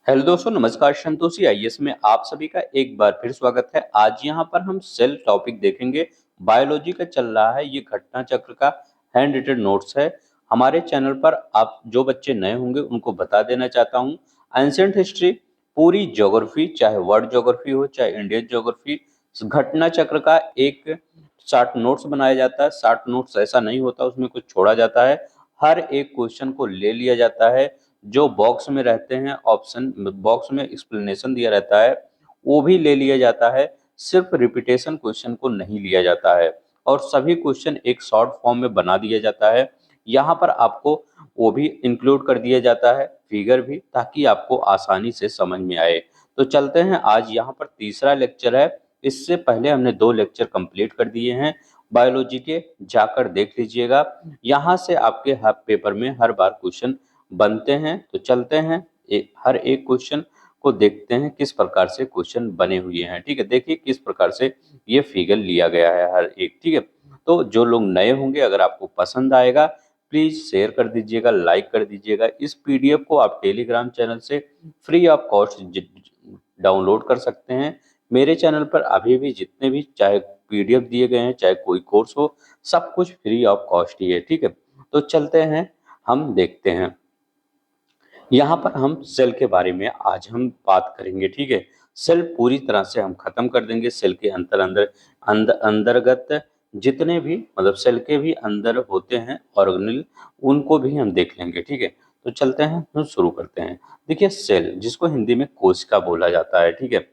Hello दोस्तों, नमस्कार। Santoshi IAS में आप सभी का एक बार फिर स्वागत है। आज यहाँ पर हम सेल टॉपिक देखेंगे। बायोलॉजी का चल रहा है, ये घटना चक्र का हैंड रिटन नोट्स है। हमारे चैनल पर आप जो बच्चे नए होंगे उनको बता देना चाहता हूँ, एंशिएंट हिस्ट्री, पूरी ज्योग्राफी, चाहे वर्ल्ड ज्योग्राफी हो चाहे इंडियन ज्योग्राफी, घटना चक्र का एक शार्ट नोट्स बनाया जाता है। शार्ट नोट्स ऐसा नहीं होता, उसमें कुछ छोड़ा जाता है। हर एक क्वेश्चन को ले लिया जाता है। जो बॉक्स में रहते हैं, ऑप्शन बॉक्स में एक्सप्लेनेशन दिया रहता है, वो भी ले लिया जाता है। सिर्फ रिपीटेशन क्वेश्चन को नहीं लिया जाता है और सभी क्वेश्चन एक शॉर्ट फॉर्म में बना दिया जाता है। यहाँ पर आपको वो भी इंक्लूड कर दिया जाता है, फिगर भी, ताकि आपको आसानी से समझ में आए। तो चलते हैं, आज यहाँ पर तीसरा लेक्चर है। इससे पहले हमने 2 लेक्चर कंप्लीट कर दिए हैं बायोलॉजी के, जाकर देख लीजिएगा। यहाँ से आपके हर पेपर में हर बार क्वेश्चन बनते हैं। तो चलते हैं, हर एक क्वेश्चन को देखते हैं किस प्रकार से क्वेश्चन बने हुए हैं। ठीक है, देखिए किस प्रकार से ये फिगर लिया गया है हर एक। ठीक है, तो जो लोग नए होंगे, अगर आपको पसंद आएगा प्लीज शेयर कर दीजिएगा, लाइक कर दीजिएगा। इस पीडीएफ को आप टेलीग्राम चैनल से फ्री ऑफ कॉस्ट डाउनलोड कर सकते हैं। मेरे चैनल पर अभी भी जितने भी चाहे पीडीएफ दिए गए हैं, चाहे कोई कोर्स हो, सब कुछ फ्री ऑफ कॉस्ट ही है। ठीक है, तो चलते हैं, हम देखते हैं। यहाँ पर हम सेल के बारे में आज हम बात करेंगे। ठीक है, सेल पूरी तरह से हम खत्म कर देंगे। सेल के अंतर्गत जितने भी, मतलब सेल के भी अंदर होते हैं ऑर्गेनेल, उनको भी हम देख लेंगे। ठीक है, तो चलते हैं, तो शुरू करते हैं। देखिए, सेल जिसको हिंदी में कोशिका बोला जाता है। ठीक है,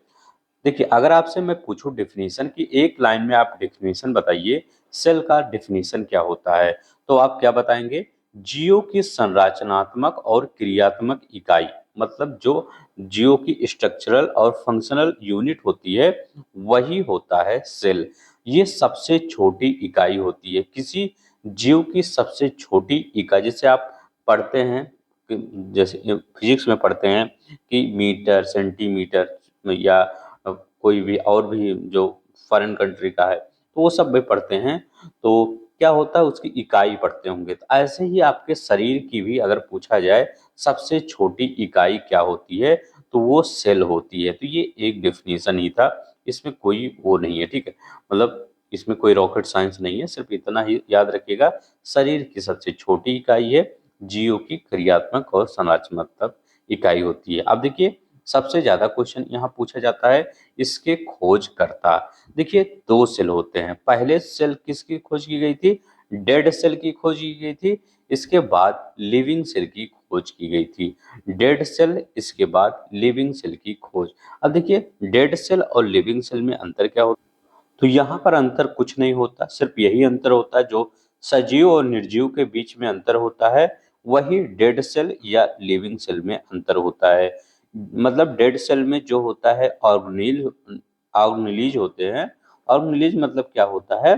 देखिए अगर आपसे मैं पूछूं डेफिनेशन की, एक लाइन में आप डेफिनेशन बताइए, सेल का डेफिनेशन क्या होता है, तो आप क्या बताएंगे? जीव की संरचनात्मक और क्रियात्मक इकाई, मतलब जो जीव की स्ट्रक्चरल और फंक्शनल यूनिट होती है, वही होता है सेल। ये सबसे छोटी इकाई होती है, किसी जीव की सबसे छोटी इकाई। जैसे आप पढ़ते हैं जैसे फिजिक्स में पढ़ते हैं कि मीटर, सेंटीमीटर, या कोई भी और भी जो फॉरेन कंट्री का है, तो वो सब भी पढ़ते हैं। तो क्या होता है, उसकी इकाई पढ़ते होंगे। तो ऐसे ही आपके शरीर की भी अगर पूछा जाए सबसे छोटी इकाई क्या होती है, तो वो सेल होती है। तो ये एक डेफिनेशन ही था, इसमें कोई वो नहीं है। ठीक है, मतलब इसमें कोई रॉकेट साइंस नहीं है, सिर्फ इतना ही याद रखिएगा, शरीर की सबसे छोटी इकाई है, जीव की क्रियात्मक और संरचनात्मक इकाई होती है। अब देखिए, सबसे ज्यादा क्वेश्चन यहाँ पूछा जाता है इसके खोजकर्ता। देखिए, 2 सेल होते हैं। पहले सेल किसकी खोज की गई थी? डेड सेल की खोज की गई थी। इसके बाद लिविंग सेल की खोज की गई थी। डेड सेल, इसके बाद लिविंग सेल की खोज। अब देखिए, डेड सेल और लिविंग सेल में अंतर क्या होता है? तो यहाँ पर अंतर कुछ नहीं होता, सिर्फ यही अंतर होता है जो सजीव और निर्जीव के बीच में अंतर होता है, वही डेड सेल या लिविंग सेल में अंतर होता है। मतलब डेड सेल में जो होता है ऑर्गेनेलिज होते हैं। ऑर्गेनेलिज मतलब क्या होता है?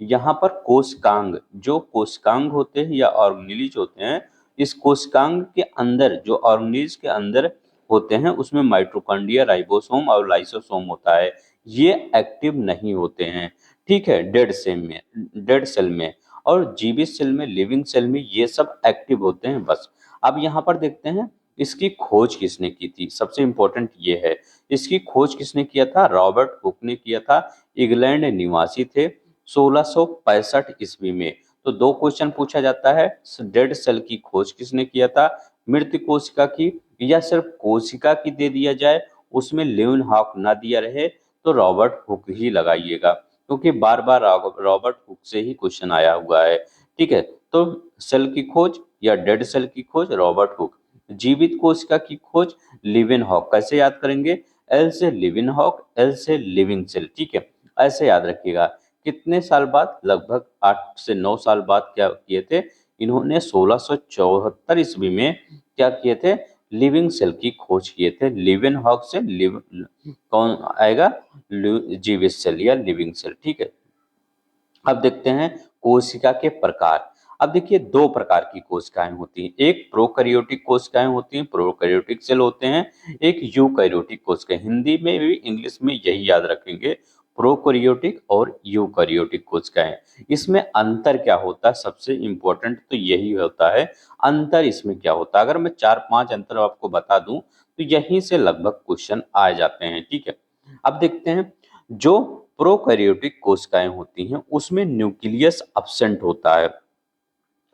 यहाँ पर कोशिकांग, जो कोशिकांग होते हैं या ऑर्गेनेलिज होते हैं, इस कोशिकांग के अंदर, जो ऑर्गेनेलिज के अंदर होते हैं, उसमें माइटोकॉन्ड्रिया, राइबोसोम और लाइसोसोम होता है। ये एक्टिव नहीं होते हैं। ठीक है, डेड सेल में और जीवित सेल में, लिविंग सेल में ये सब एक्टिव होते हैं बस। अब यहाँ पर देखते हैं इसकी खोज किसने की थी। सबसे इंपॉर्टेंट ये है, इसकी खोज किसने किया था? रॉबर्ट हुक ने किया था। इंग्लैंड निवासी थे, 1665 ईस्वी में। तो 2 क्वेश्चन पूछा जाता है, डेड सेल की खोज किसने किया था? मृत कोशिका की, या सिर्फ कोशिका की दे दिया जाए, उसमें लेवनहॉक ना दिया रहे, तो रॉबर्ट हुक ही लगाइएगा, क्योंकि बार बार रॉबर्ट हुक से ही क्वेश्चन आया हुआ है। ठीक है, तो सेल की खोज या डेड सेल की खोज रॉबर्ट हुक, जीवित कोशिका की खोज लिवेनहॉक। कैसे याद करेंगे? एल से लिवेनहॉक, एल से लिविंग सेल। ठीक है, ऐसे याद रखिएगा। कितने साल बाद? लगभग 8 से 9 साल बाद क्या किए थे इन्होंने? 1674 ईस्वी में क्या किए थे? लिविंग सेल की खोज किए थे। लिवेनहॉक से कौन आएगा? जीवित सेल या लिविंग सेल। ठीक है, अब देखते हैं कोशिका के प्रकार। अब देखिए, 2 प्रकार की कोशिकाएं होती हैं। एक प्रोकैरियोटिक कोशिकाएं होती हैं, प्रोकैरियोटिक सेल होते हैं। एक यूकैरियोटिक कोशिकाएं, हिंदी में भी इंग्लिश में यही याद रखेंगे, प्रोकैरियोटिक और यूकैरियोटिक कोशिकाएं। इसमें अंतर क्या होता है, सबसे इंपॉर्टेंट तो यही होता है। अंतर इसमें क्या होता है, अगर मैं 4-5 अंतर आपको बता दूं तो यहीं से लगभग क्वेश्चन आ जाते हैं। ठीक है, अब देखते हैं। जो प्रोकैरियोटिक कोशिकाएं होती हैं उसमें न्यूक्लियस अब्सेंट होता है।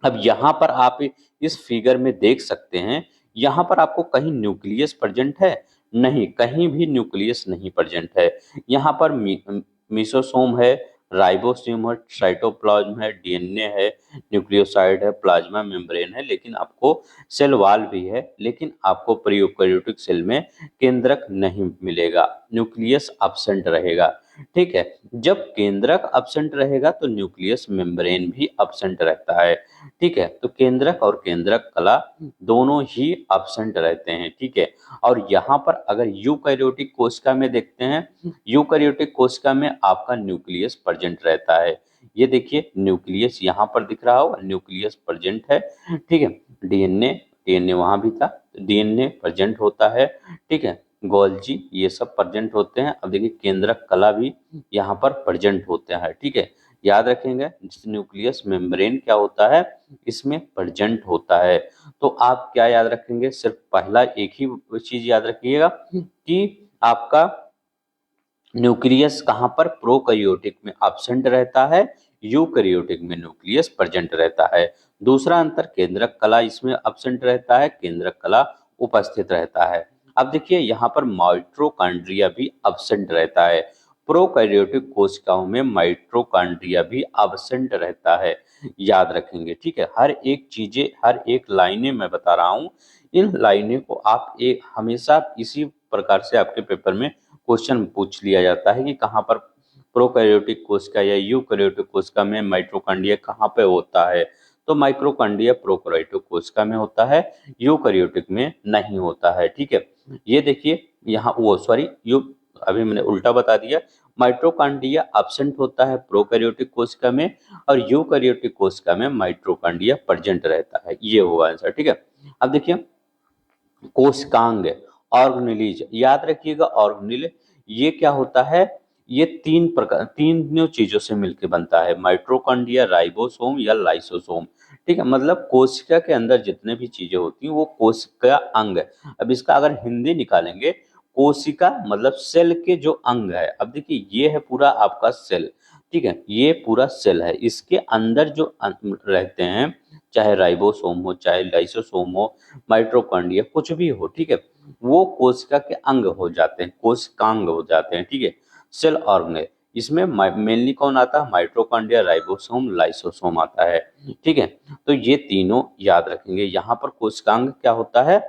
अब यहाँ पर आप इस फिगर में देख सकते हैं, यहाँ पर आपको कहीं न्यूक्लियस प्रेजेंट है? नहीं, कहीं भी न्यूक्लियस नहीं प्रेजेंट है। यहाँ पर मिसोसोम है, राइबोसोम है, साइटोप्लाज्म है, डीएनए है, न्यूक्लियोसाइड है, प्लाज्मा मेम्ब्रेन है, लेकिन आपको सेल वॉल भी है, लेकिन आपको प्रोकैरियोटिक सेल में केंद्रक नहीं मिलेगा, न्यूक्लियस अब्सेंट रहेगा। ठीक है, जब केंद्रक अब्सेंट रहेगा तो न्यूक्लियस मेम्ब्रेन भी अब्सेंट रहता है। ठीक है, तो केंद्रक और केंद्रक कला दोनों ही अब्सेंट रहते हैं। ठीक है, और यहाँ पर अगर यूकैरियोटिक कोशिका में देखते हैं, यूकैरियोटिक कोशिका में आपका न्यूक्लियस प्रेजेंट रहता है। ये देखिए न्यूक्लियस यहाँ पर दिख रहा होगा, न्यूक्लियस प्रेजेंट है। ठीक है, डीएनए डीएनए वहां भी था, डीएनए प्रेजेंट होता है। ठीक है, गोल्जी ये सब प्रेजेंट होते हैं। अब देखिए केंद्रक कला भी यहाँ पर प्रेजेंट होते हैं। ठीक है, याद रखेंगे न्यूक्लियस मेम्ब्रेन क्या होता है, इसमें प्रेजेंट होता है। तो आप क्या याद रखेंगे, सिर्फ पहला एक ही चीज याद रखिएगा कि आपका न्यूक्लियस कहाँ पर प्रोकैरियोटिक में एब्सेंट रहता है, यूकैरियोटिक में न्यूक्लियस प्रेजेंट रहता है। दूसरा अंतर, केंद्रक कला इसमें एब्सेंट रहता है, केंद्रक कला उपस्थित रहता है। अब देखिए यहाँ पर माइटोकॉन्ड्रिया भी एब्सेंट रहता है। प्रोकैरियोटिक कोशिकाओं में माइटोकॉन्ड्रिया भी एब्सेंट रहता है, याद रखेंगे। ठीक है, हर एक चीजें, हर एक लाइनें मैं बता रहा हूँ, इन लाइनें को आप एक हमेशा इसी प्रकार से आपके पेपर में क्वेश्चन पूछ लिया जाता है कि कहाँ पर प्रोकैरियोटिक कोशिका या यूकैरियोटिक कोशिका में माइटोकॉन्ड्रिया कहाँ पे होता है। तो माइटोकॉन्ड्रिया प्रोकैरियोटिक कोशिका में होता है, यूकैरियोटिक में नहीं होता है। ठीक है, ये देखिए यहाँ वो सॉरी यू अभी मैंने उल्टा बता दिया। माइटोकॉन्ड्रिया एब्सेंट होता है प्रोकैरियोटिक कोशिका में, और यूकैरियोटिक कोशिका में माइटोकॉन्ड्रिया प्रेजेंट रहता है। ये होगा आंसर। ठीक है, अब देखिए कोशिकांग, ऑर्गेनेलिज याद रखिएगा। ऑर्गेनेल ये क्या होता है, ये तीनों चीजों से मिलकर बनता है, माइटोकॉन्ड्रिया, राइबोसोम या लाइसोसोम। ठीक है, मतलब कोशिका के अंदर जितने भी चीजें होती हैं वो कोशिका अंग है। अब इसका अगर हिंदी निकालेंगे, कोशिका मतलब सेल के जो अंग है। अब देखिए ये है पूरा आपका सेल। ठीक है, ये पूरा सेल है, इसके अंदर जो रहते हैं, चाहे राइबोसोम हो, चाहे लाइसोसोम हो, माइटोकॉन्ड्रिया कुछ भी हो। ठीक है, वो कोशिका के अंग हो जाते हैं, कोशिकांग हो जाते हैं। ठीक है, सेल ऑर्गेनेल इसमें मेनली कौन आता है, माइटोकॉन्ड्रिया, राइबोसोम, लाइसोसोम आता है। ठीक है, तो ये तीनों याद रखेंगे। यहाँ पर कोशिकांग क्या होता है,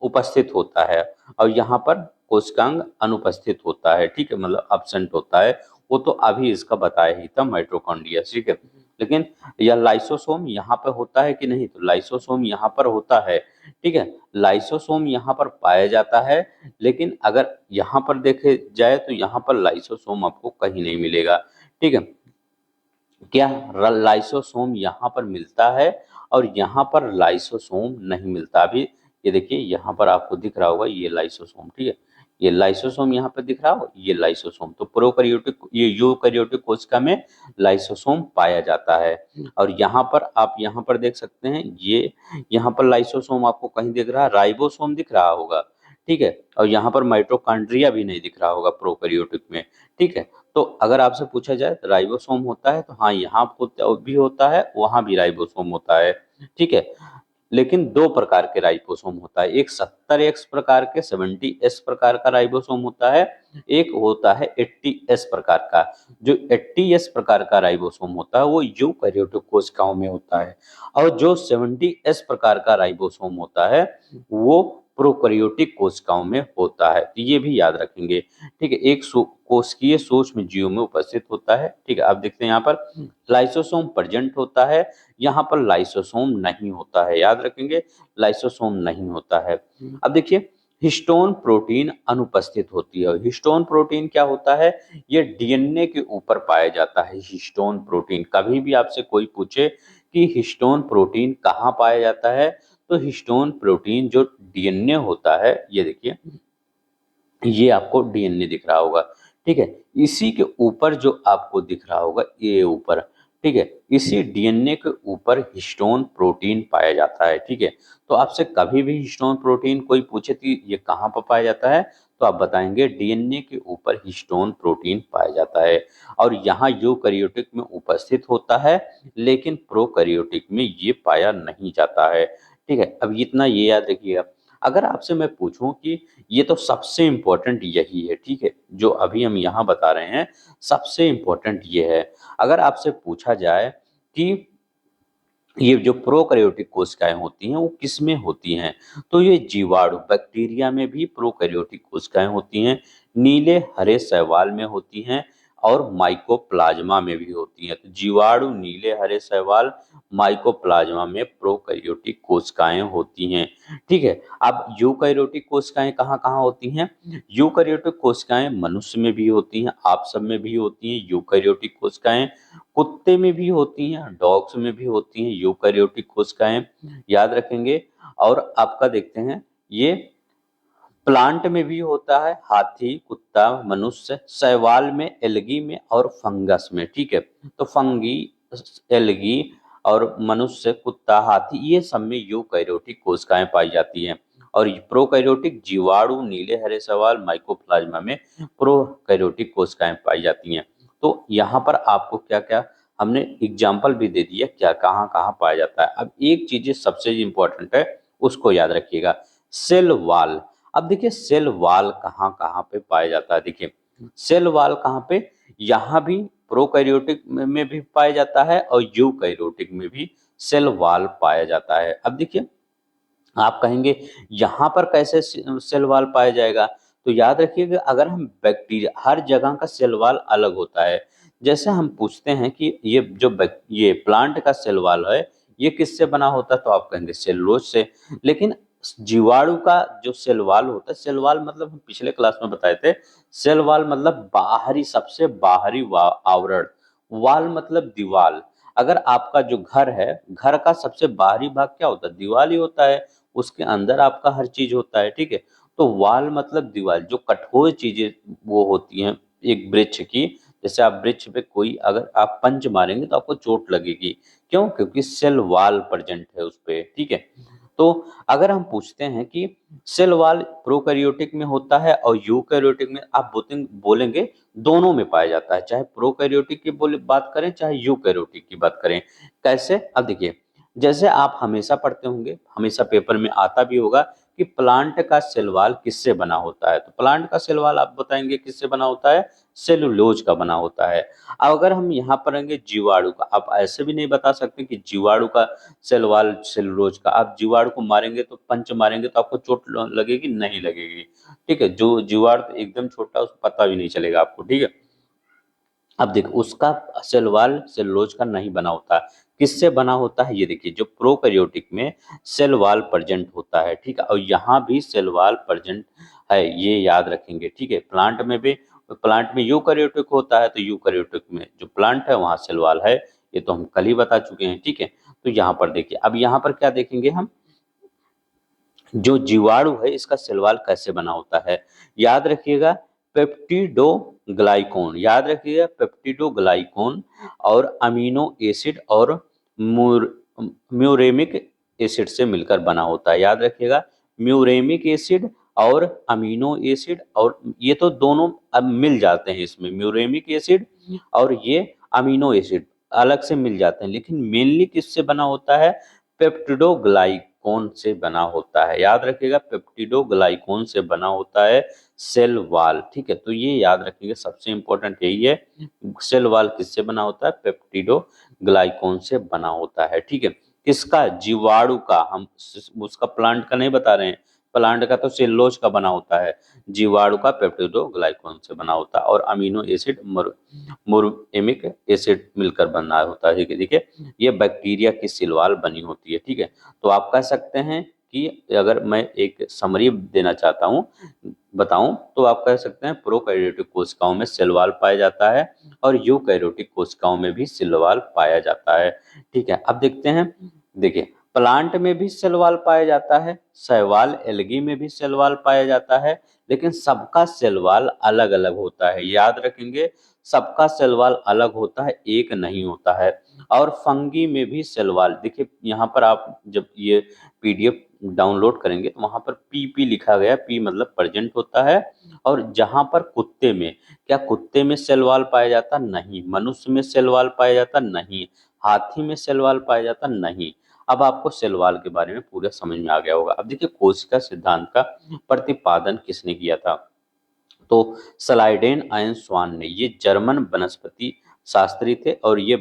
उपस्थित होता है, और यहाँ पर कोशिकांग अनुपस्थित होता है। ठीक है, मतलब एब्सेंट होता है। वो तो अभी इसका बताया ही था माइटोकॉन्ड्रिया। ठीक है, लेकिन यह लाइसोसोम यहाँ पे होता है कि नहीं, तो लाइसोसोम यहाँ पर होता है। ठीक है, लाइसोसोम यहाँ पर पाया जाता है, लेकिन अगर यहाँ पर देखे जाए तो यहाँ पर लाइसोसोम आपको कहीं नहीं मिलेगा। ठीक है, क्या लाइसोसोम यहाँ पर मिलता है और यहाँ पर लाइसोसोम नहीं मिलता। अभी ये देखिए यहाँ पर आपको दिख रहा होगा ये लाइसोसोम। ठीक है, ये लाइसोसोम यहाँ पर दिख रहा हो, ये लाइसोसोम। तो प्रोकैरियोटिक ये यूकैरियोटिक कोशिका में लाइसोसोम पाया जाता है। और यहाँ पर आप यहाँ पर देख सकते हैं, ये यहाँ पर लाइसोसोम आपको कहीं दिख रहा है, राइबोसोम दिख रहा होगा। ठीक है, और यहाँ पर माइटोकॉन्ड्रिया भी नहीं दिख रहा होगा प्रोकैरियोटिक में। ठीक है, तो अगर आपसे पूछा जाए तो राइबोसोम होता है, तो हाँ यहाँ भी होता है, वहां भी राइबोसोम होता है। ठीक है, लेकिन दो प्रकार के राइबोसोम होता है, एक 70X प्रकार के, 70S प्रकार का राइबोसोम होता है, एक होता है 80S प्रकार का। जो 80S प्रकार का राइबोसोम होता है वो यूकैरियोटिक कोशिकाओं में होता है, और जो 70S प्रकार का राइबोसोम होता है वो प्रोकैरियोटिक कोशिकाओं में होता है। तो ये भी याद रखेंगे। ठीक है, एक कोशिकीय सूक्ष्म जीव में उपस्थित होता है। ठीक है, आप देखते हैं यहाँ पर लाइसोसोम प्रेजेंट होता है, यहाँ पर लाइसोसोम नहीं होता है, याद रखेंगे लाइसोसोम नहीं होता है। अब देखिए हिस्टोन प्रोटीन अनुपस्थित होती है। हिस्टोन प्रोटीन क्या होता है, ये डीएनए के ऊपर पाया जाता है। हिस्टोन प्रोटीन कभी भी आपसे कोई पूछे कि हिस्टोन प्रोटीन कहाँ पाया जाता है, तो हिस्टोन प्रोटीन जो डीएनए होता है, ये देखिए ये आपको डीएनए दिख रहा होगा। ठीक है। इसी के ऊपर जो आपको दिख रहा होगा ये ऊपर, ठीक है, इसी डीएनए के ऊपर हिस्टोन प्रोटीन पाया जाता है, ठीक है। तो आपसे कभी भी हिस्टोन प्रोटीन कोई पूछे कि ये कहाँ पर पाया जाता है, तो आप बताएंगे डीएनए के ऊपर हिस्टोन प्रोटीन पाया जाता है, और यहाँ यूकैरियोटिक में उपस्थित होता है, लेकिन प्रोकैरियोटिक में ये पाया नहीं जाता है, ठीक है। अब इतना ये याद रखिएगा। अगर आपसे मैं पूछूं कि ये तो सबसे इम्पोर्टेंट यही है, ठीक है, जो अभी हम यहाँ बता रहे हैं सबसे इम्पोर्टेंट ये है। अगर आपसे पूछा जाए कि ये जो प्रोकैरियोटिक कोशिकाएं होती हैं वो किसमें होती हैं, तो ये जीवाणु बैक्टीरिया में भी प्रोकैरियोटिक कोशिकाएं होती हैं, नीले हरे शैवाल में होती हैं, और माइकोप्लाज्मा में भी होती हैं। तो जीवाणु, नीले हरे शैवाल, माइकोप्लाज्मा में प्रोकैरियोटिक कोशिकाएं होती हैं, ठीक है। अब यूकैरियोटिक कोशिकाएं कहाँ कहाँ होती हैं? यूकैरियोटिक कोशिकाएं मनुष्य में भी होती हैं, आप सब में भी होती हैं यूकैरियोटिक कोशिकाएं, कुत्ते में भी होती हैं, डॉग्स में भी होती हैं यूकैरियोटिक कोशिकाएं, याद रखेंगे। और आपका देखते हैं ये प्लांट में भी होता है, हाथी, कुत्ता, मनुष्य, शैवाल में, एल्गी में और फंगस में, ठीक है। तो फंगी, एल्गी और मनुष्य, कुत्ता, हाथी, ये सब में यूकैरियोटिक कोशिकाएं पाई जाती हैं। और प्रोकैरियोटिक जीवाणु, नीले हरे शैवाल, माइकोप्लाज्मा में प्रोकैरियोटिक कोशिकाएं पाई जाती हैं। तो यहाँ पर आपको क्या क्या हमने एग्जाम्पल भी दे दिया, क्या कहाँ कहाँ पाया जाता है। अब एक चीज सबसे इम्पोर्टेंट है, उसको याद रखिएगा, सेल वॉल। अब देखिए सेल वॉल कहाँ कहाँ पे पाया जाता है, देखिए सेल वॉल कहाँ पे, यहाँ भी प्रोकैरियोटिक में भी पाया जाता है और यूकैरियोटिक में भी सेल वॉल पाया जाता है। अब देखिए आप कहेंगे यहाँ पर कैसे सेल वॉल पाया जाएगा, तो याद रखिएगा अगर हम बैक्टीरिया, हर जगह का सेल वॉल अलग होता है। जैसे हम पूछते हैं कि ये जो ये प्लांट का सेल वॉल है ये किससे बना होता है, तो आप कहेंगे सेलुलोज से। लेकिन जीवाणु का जो सेल वॉल होता है, सेल वॉल मतलब हम पिछले क्लास में बताए थे, सेल वॉल मतलब बाहरी, सबसे बाहरी आवरण, वॉल मतलब दीवाल। अगर आपका जो घर है, घर का सबसे बाहरी भाग क्या होता है, दीवाल ही होता है, उसके अंदर आपका हर चीज होता है, ठीक है। तो वॉल मतलब दीवार, जो कठोर चीजें वो होती हैं एक वृक्ष की। जैसे आप वृक्ष पे कोई अगर आप पंच मारेंगे तो आपको चोट लगेगी, क्यों? क्योंकि सेल वॉल प्रेजेंट है उस पे, ठीक है। तो अगर हम पूछते हैं कि सेल वॉल प्रोकैरियोटिक में होता है और यूकैरियोटिक में, आप बोलेंगे दोनों में पाया जाता है, चाहे प्रोकैरियोटिक की बात करें चाहे यूकैरियोटिक की बात करें। कैसे? अब देखिए, जैसे आप हमेशा पढ़ते होंगे, हमेशा पेपर में आता भी होगा कि प्लांट का सेल वॉल किससे बना होता है, तो प्लांट का सेल वॉल आप बताएंगे किससे बना होता है, सेलुलोज का बना होता है। अब अगर हम यहाँ पढ़ेंगे जीवाणु का, आप ऐसे भी नहीं बता सकते कि जीवाणु का सेल वॉल सेलुलोज का। आप जीवाणु को मारेंगे तो, पंच मारेंगे तो आपको चोट लगेगी? नहीं लगेगी, ठीक है। जो जीवाणु तो एकदम छोटा, उसको पता भी नहीं चलेगा आपको, ठीक है। अब देखो उसका सेल वॉल सेलुलोज का नहीं बना होता, किससे बना होता है, ये देखिए जो प्रोकैरियोटिक में सेल वॉल प्रेजेंट होता है, ठीक है, और यहाँ भी सेल वॉल प्रेजेंट है, ये याद रखेंगे, ठीक है। प्लांट में भी, प्लांट में यूकैरियोटिक होता है, तो यूकैरियोटिक में जो प्लांट है वहाँ सेल वॉल है, ये तो हम कल ही बता चुके हैं, ठीक है। तो यहाँ पर देखिए, अब यहाँ पर क्या देखेंगे हम, जो जीवाणु है इसका सेल वॉल कैसे बना होता है, याद रखिएगा पेप्टिडोग्लाइकोन, याद रखिएगा पेप्टिडोग्लाइकोन और अमीनो एसिड और म्यूरेमिक एसिड से मिलकर बना होता है, याद रखिएगा म्यूरेमिक एसिड और अमीनो एसिड, और ये तो दोनों अब मिल जाते हैं इसमें, म्यूरेमिक एसिड और ये अमीनो एसिड अलग से मिल जाते हैं, लेकिन मेनली किससे बना होता है, पेप्टिडोग्लाइकोन से बना होता है, याद रखिएगा पेप्टिडोग्लाइकोन से बना होता है सेल वॉल, ठीक है। तो ये याद रखिएगा, सबसे इंपॉर्टेंट यही है, सेल वॉल किससे बना होता है, पेप्टिडोग्लाइकोन से बना होता है, ठीक है। किसका? जीवाणु का, हम उसका प्लांट का नहीं बता रहे हैं, प्लांट का तो सेलुलोज का बना होता है, जीवाणु का पेप्टिडोग्लाइकोन से बना होता है, और अमीनो एसिड मुरमिक एसिड मिलकर बना होता है, ठीक है। देखिए ये बैक्टीरिया की सेल वॉल बनी होती है, ठीक है। तो आप कह सकते हैं कि अगर मैं एक समरी देना चाहता हूँ, बताऊं, तो आप कह सकते हैं प्रोकैरियोटिक कोशिकाओं में सेल वॉल पाया जाता है और यूकैरियोटिक कोशिकाओं में भी सेल वॉल पाया जाता है, ठीक है। अब देखते हैं, देखिए प्लांट में भी सेल वॉल पाया जाता है, शैवाल एल्गी में भी सेल वॉल पाया जाता है, लेकिन सबका सेल वॉल अलग अलग होता है। याद रखेंगे, सबका सेल वॉल अलग होता है, एक नहीं होता है। और फंगी में भी सेल वॉल, देखिए यहाँ पर आप जब ये पीडीएफ डाउनलोड करेंगे तो वहां पर पीपी लिखा गया, पी मतलब प्रेजेंट होता है। और जहां पर कुत्ते में, क्या कुत्ते में सेल वॉल पाया जाता? नहीं। मनुष्य में सेल वॉल पाया जाता? नहीं। हाथी में सेल वॉल पाया जाता? नहीं। अब आपको सेल वॉल के बारे में पूरा समझ में आ गया होगा। अब देखिए कोशिका सिद्धांत का प्रतिपादन किसने किया था? तो स्लाइडेन आयन स्वान ने, ये जर्मन वनस्पति शास्त्री थे और ये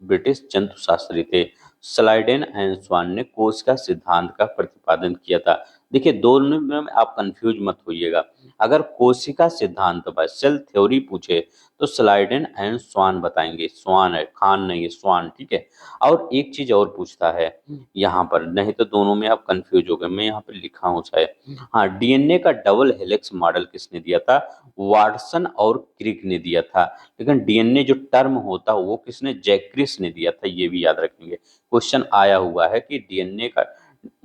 ब्रिटिश जंतु शास्त्री थे। स्लाइडेन आयन स्वान ने कोशिका सिद्धांत का प्रतिपादन किया था। देखिए दोनों में आप कंफ्यूज मत होइएगा। अगर कोशिका सिद्धांत पर सेल थ्योरी पूछे तो स्लाइडेन एंड स्वान बताएंगे। स्वान है, खान नहीं है, स्वान, ठीक है। और एक चीज और पूछता है यहाँ पर, नहीं तो दोनों में आप कंफ्यूज हो गए, मैं यहाँ पे लिखा हूँ शायद। हाँ, डीएनए का डबल हेलिक्स मॉडल किसने दिया था? वाटसन और क्रिक ने दिया था। लेकिन डीएनए जो टर्म होता है वो किसने? जैक्रिस ने दिया था, ये भी याद रखेंगे। क्वेश्चन आया हुआ है कि डीएनए का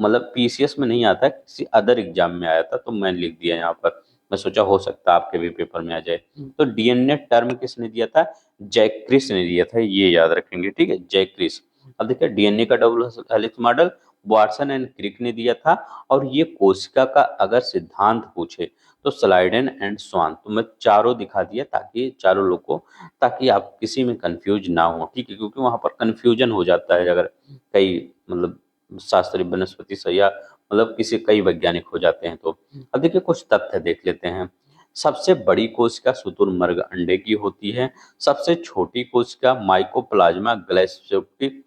मतलब पीसीएस में नहीं आता, किसी अदर एग्जाम में आया था तो मैं लिख दिया यहाँ पर। मैं सोचा हो सकता है आपके भी पेपर में आ जाए। तो डीएनए टर्म किसने दिया था? जैक्रिस ने दिया था, ये याद रखेंगे, ठीक है, जैक्रिस। अब देखिए डीएनए का double helix model Watson and Crick ने दिया था। और ये कोशिका का अगर सिद्धांत पूछे तो स्लाइडेन एंड स्वान। तो मैं चारों दिखा दिया ताकि चारों लोग को, ताकि आप किसी में कंफ्यूज ना हो, ठीक है, क्योंकि वहां पर कंफ्यूजन हो जाता है अगर कई मतलब शास्त्रीय वनस्पति से या मतलब किसी कई वैज्ञानिक हो जाते हैं तो। अब देखिए कुछ तथ्य देख लेते हैं। सबसे बड़ी कोशिका शुतुरमुर्ग अंडे की होती है। सबसे छोटी कोशिका माइकोप्लाज्मा ग्लाइकोसेप्टिक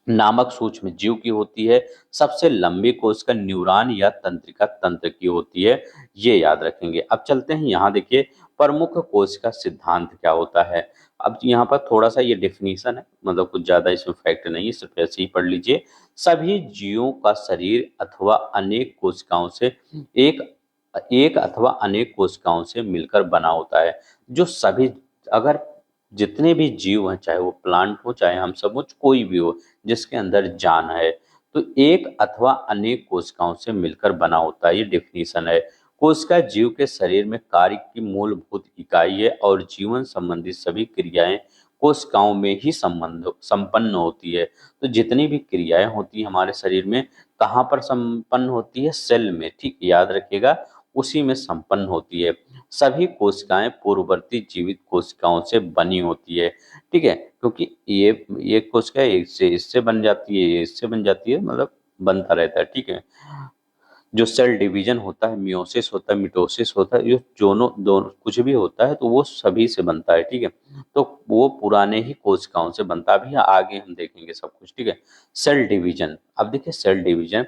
नामक सूक्ष्म जीव की होती है। सबसे लंबी कोशिका न्यूरॉन या तंत्रिका तंत्र की होती है, ये याद रखेंगे। अब चलते हैं यहाँ, देखिए प्रमुख कोशिका सिद्धांत क्या होता है। अब यहाँ पर थोड़ा सा ये डेफिनेशन है, मतलब कुछ ज्यादा इसमें फैक्ट नहीं है, सिर्फ ऐसे ही पढ़ लीजिए। सभी जीवों का शरीर अथवा अनेक कोशिकाओं से एक एक अथवा अनेक कोशिकाओं से मिलकर बना होता है। जो सभी, अगर जितने भी जीव हैं, चाहे वो प्लांट हो चाहे हम सब हो, कोई भी हो जिसके अंदर जान है, तो एक अथवा अनेक कोशिकाओं से मिलकर बना होता है, ये डेफिनेशन है। कोशिका जीव के शरीर में कार्य की मूलभूत इकाई है और जीवन संबंधी सभी क्रियाएं कोशिकाओं में ही संपन्न होती है। तो जितनी भी क्रियाएं होती हैं हमारे शरीर में, कहाँ पर संपन्न होती है? सेल में, ठीक, याद रखिएगा, उसी में संपन्न होती है। सभी कोशिकाएं पूर्ववर्ती जीवित कोशिकाओं से बनी होती है, ठीक है, क्योंकि ये कोशिका इससे इससे बन जाती है, ये इससे बन जाती है, मतलब बनता रहता है, ठीक है। जो सेल डिवीजन होता है, मियोसिस होता है, मिटोसिस होता है, ये दोनों दोनों कुछ भी होता है तो वो सभी से बनता है, ठीक है। तो वो पुराने ही कोशिकाओं से बनता है। अभी आगे हम देखेंगे सब कुछ, ठीक है। सेल डिवीजन, अब देखिए सेल डिवीजन,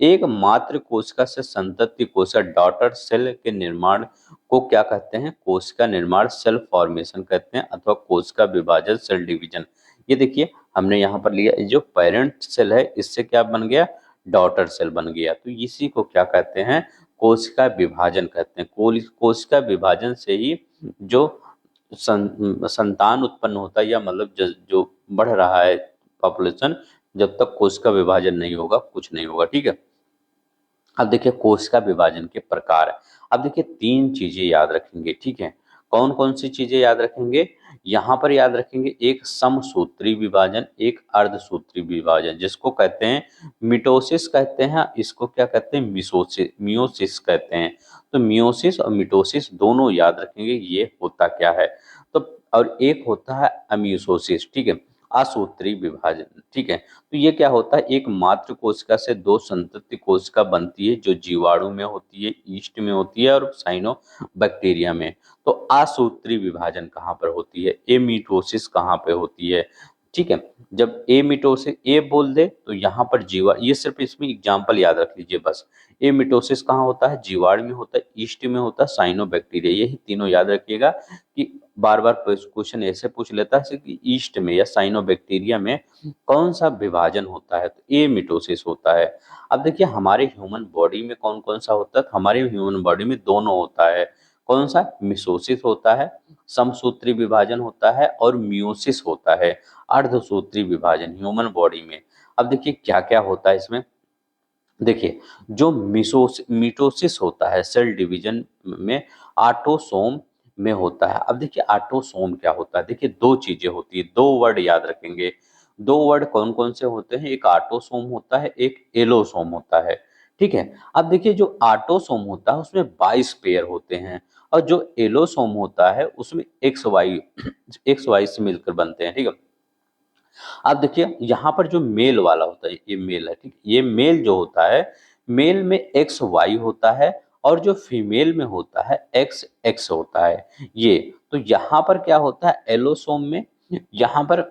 एक मात्र कोशिका से संतति कोशिका डॉटर सेल के निर्माण को क्या कहते हैं? कोशिका निर्माण, सेल फॉर्मेशन कहते हैं, अथवा कोशिका विभाजन, सेल डिवीजन। ये देखिए हमने यहाँ पर लिया, जो पेरेंट सेल है इससे क्या बन गया? डॉटर सेल बन गया। तो इसी को क्या कहते हैं? कोशिका विभाजन कहते हैं। कोशिका विभाजन से ही जो संतान उत्पन्न होता है, या मतलब जो बढ़ रहा है पॉपुलेशन, जब तक कोशिका विभाजन नहीं होगा कुछ नहीं होगा, ठीक है। अब देखिए कोशिका विभाजन के प्रकार। अब देखिए तीन चीजें याद रखेंगे, ठीक है। कौन कौन सी चीजें याद रखेंगे? यहाँ पर याद रखेंगे, एक समसूत्री विभाजन, एक अर्धसूत्री विभाजन, जिसको कहते हैं मिटोसिस कहते हैं, इसको क्या कहते हैं? मिसोसिस, मियोसिस कहते हैं। तो मियोसिस और मिटोसिस दोनों याद रखेंगे, ये होता क्या है। तो और एक होता है अम्यूसोसिस, ठीक है, असूत्री विभाजन, ठीक है। तो ये क्या होता है? एक मात्र कोशिका से दो संतति कोशिका बनती है, जो जीवाणु में होती है, ईस्ट में होती है और साइनो बैक्टीरिया में। तो असूत्री विभाजन कहाँ पर होती है? एमीटोसिस कहाँ पे होती है, ठीक है। जब एमीटोसिस ए बोल दे तो यहाँ पर जीवा, ये सिर्फ इसमें एग्जाम्पल याद रख लीजिए बस। एमीटोसिस कहाँ होता है? जीवाणु में होता है, ईस्ट में होता है, साइनो बैक्टीरिया, यही तीनों याद रखिएगा। कि बार बार क्वेश्चन ऐसे पूछ लेता है कि ईस्ट में या साइनोबैक्टीरिया में कौन सा विभाजन होता है, तो ए मिटोसिस होता है। अब देखिए हमारे ह्यूमन बॉडी में कौन कौन सा होता है? हमारे ह्यूमन बॉडी में दोनों होता है। कौन सा? मिसोसिस होता है, समसूत्री विभाजन होता है, और मियोसिस होता है, अर्धसूत्री विभाजन ह्यूमन बॉडी में। अब देखिए क्या क्या होता है इसमें। देखिए, जो मिटोसिस होता है सेल डिवीजन में, ऑटोसोम में होता है। अब देखिए ऑटोसोम क्या होता है, देखिए दो चीजें होती है, दो वर्ड याद रखेंगे। दो वर्ड कौन कौन से होते हैं, एक ऑटोसोम होता है, एक एलोसोम होता है। ठीक है। अब देखिए जो ऑटोसोम होता है उसमें 22 पेयर होते हैं, और जो एलोसोम होता है उसमें एक्स वाई एक्स वाई से मिलकर बनते हैं। ठीक है। अब देखिए यहाँ पर जो मेल वाला होता है, ये मेल है, ठीक, ये मेल जो होता है, मेल में एक्स वाई होता है, और जो फीमेल में होता है एक्स एक्स होता है। ये तो यहाँ पर क्या होता है एलोसोम में, यहाँ पर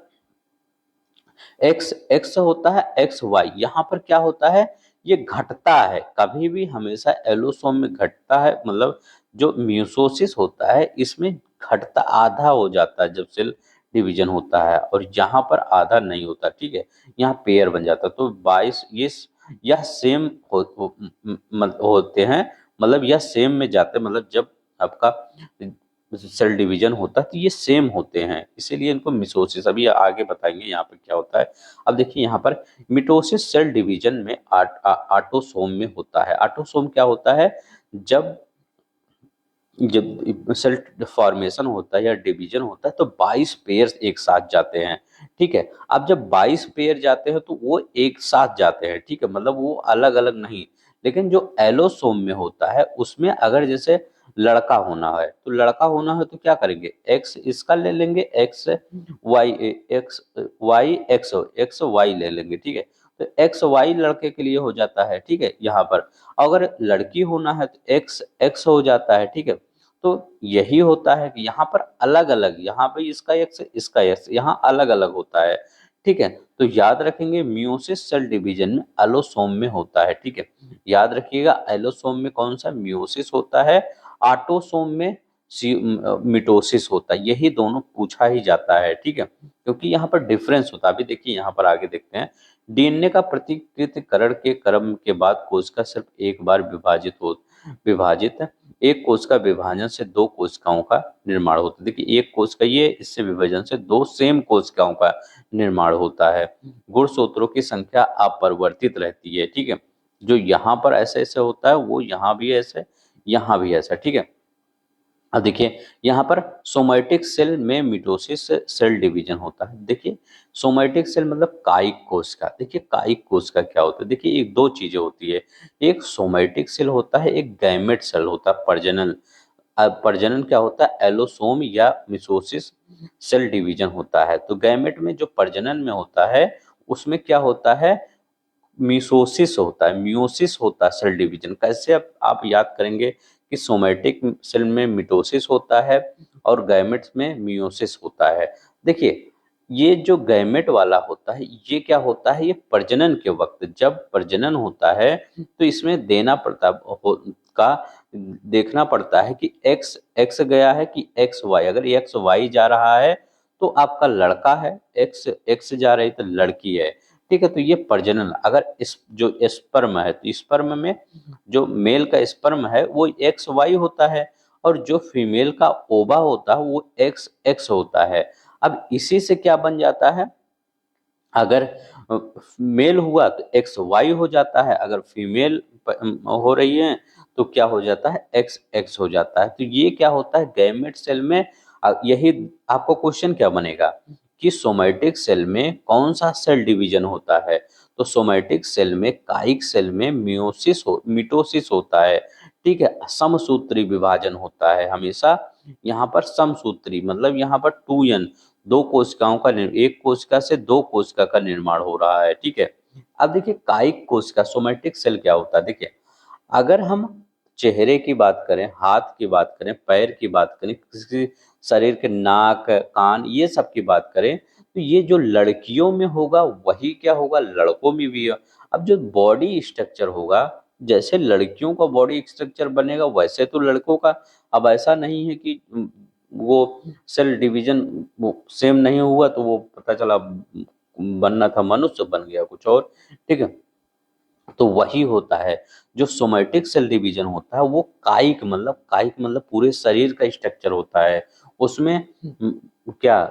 एक्स एक्स होता है, एक्स वाई, यहाँ पर क्या होता है, ये घटता है, कभी भी हमेशा एलोसोम में घटता है, मतलब जो मियोसिस होता है इसमें घटता आधा हो जाता है जब सेल डिवीजन होता है, और यहाँ पर आधा नहीं होता। ठीक है। यहाँ पेयर बन जाता है। तो 22 ये यह सेम होते हैं, मतलब यह सेम में जाते हैं, मतलब जब आपका सेल डिवीजन होता है तो ये सेम होते हैं, इसीलिए इनको मिसोसिस, अभी आगे बताएंगे यहाँ पर क्या होता है। अब देखिए यहाँ पर मिटोसिस सेल डिवीजन में ऑटोसोम में होता है। ऑटोसोम क्या होता है, जब जब सेल फॉर्मेशन होता है या डिवीजन होता है तो 22 पेयर एक साथ जाते हैं। ठीक है। अब जब 22 पेयर जाते हैं तो वो एक साथ जाते हैं। ठीक है, मतलब वो अलग अलग नहीं। लेकिन जो एलोसोम में होता है उसमें अगर जैसे लड़का होना है तो लड़का होना है तो क्या करेंगे, एक्स इसका ले लेंगे, X Y, X Y X X Y ले लेंगे। ठीक है। तो एक्स वाई लड़के के लिए हो जाता है। ठीक है। यहाँ पर अगर लड़की होना है तो एक्स एक्स हो जाता है। ठीक है। तो यही होता है कि यहाँ पर अलग अलग, यहाँ पे इसका एक्स यहाँ अलग अलग होता है। ठीक है। तो याद रखेंगे मियोसिस सेल डिवीजन में एलोसोम में होता है। ठीक है। याद रखिएगा एलोसोम में कौन सा मियोसिस होता है, ऑटोसोम में मिटोसिस होता है, यही दोनों पूछा ही जाता है। ठीक है। क्योंकि यहाँ पर डिफरेंस होता है। अभी देखिए यहाँ पर आगे देखते हैं, डीएनए का प्रतिकृतिकरण के क्रम के बाद कोशिका सिर्फ एक बार विभाजित एक कोश का विभाजन से दो कोशिकाओं का निर्माण होता है। देखिए एक कोश का ये, इससे विभाजन से दो सेम कोशिकाओं का निर्माण होता है। गुणसूत्रों की संख्या अपरिवर्तित रहती है। ठीक है। जो यहाँ पर ऐसे ऐसे होता है वो यहाँ भी ऐसे, यहाँ भी ऐसा। ठीक है। अब देखिए यहाँ पर सोमैटिक सेल में मिटोसिस सेल डिवीजन होता है। देखिए सोमैटिक सेल मतलब कायिक कोशिका। देखिए कायिक कोशिका क्या होता है, देखिए एक दो चीजें होती है, एक सोमैटिक सेल होता है, एक गैमेट सेल होता है, प्रजनन। अब प्रजनन क्या होता है, एलोसोम या मिटोसिस सेल डिवीजन होता है। तो गैमेट में जो प्रजनन में होता है उसमें क्या होता है, मिसोसिस होता है, मियोसिस होता है सेल डिवीजन। कैसे आप याद करेंगे कि सोमैटिक सेल में मिटोसिस होता है और गैमेट्स में मियोसिस होता है। देखिए ये जो गैमेट वाला होता है ये क्या होता है, ये प्रजनन के वक्त जब प्रजनन होता है तो इसमें देना पड़ता का देखना पड़ता है कि एक्स एक्स गया है कि एक्स वाई। अगर एक्स वाई जा रहा है तो आपका लड़का है, एक्स एक्स जा रही तो लड़की है। ठीक है। तो ये प्रजनन, अगर इस जो स्पर्म है तो स्पर्म में जो मेल का स्पर्म है वो एक्स वाई होता है, और जो फीमेल का ओवा होता है वो एक्स एक्स होता है। अब इसी से क्या बन जाता है, अगर मेल हुआ तो एक्स वाई हो जाता है, अगर फीमेल हो रही है तो क्या हो जाता है, एक्स एक्स हो जाता है। तो ये क्या होता है गैमेट सेल में। यही आपको क्वेश्चन क्या बनेगा कि सोमैटिक सेल में कौन सा सेल डिवीजन होता है, तो सोमैटिक सेल में कायिक सेल में मिटोसिस होता है। ठीक है। समसूत्री विभाजन होता है हमेशा, यहाँ पर समसूत्री मतलब यहाँ पर 2n, दो कोशिकाओं का एक कोशिका से दो कोशिका का निर्माण हो रहा है। ठीक है। अब देखिए कायिक कोशिका सोमैटिक सेल क्या होता है, देखिए अगर हम चेहरे की बात करें, हाथ की बात करें, पैर की बात करें, किसी शरीर के नाक कान ये सब की बात करें, तो ये जो लड़कियों में होगा वही क्या होगा लड़कों में भी है। अब जो बॉडी स्ट्रक्चर होगा, जैसे लड़कियों का बॉडी स्ट्रक्चर बनेगा वैसे तो लड़कों का। अब ऐसा नहीं है कि वो सेल डिवीजन वो सेम नहीं हुआ तो वो पता चला बनना था मनुष्य बन गया कुछ और। ठीक है। तो वही होता है जो सोमैटिक सेल डिवीजन होता है, वो कायिक मतलब पूरे शरीर का स्ट्रक्चर होता है। उसमें क्या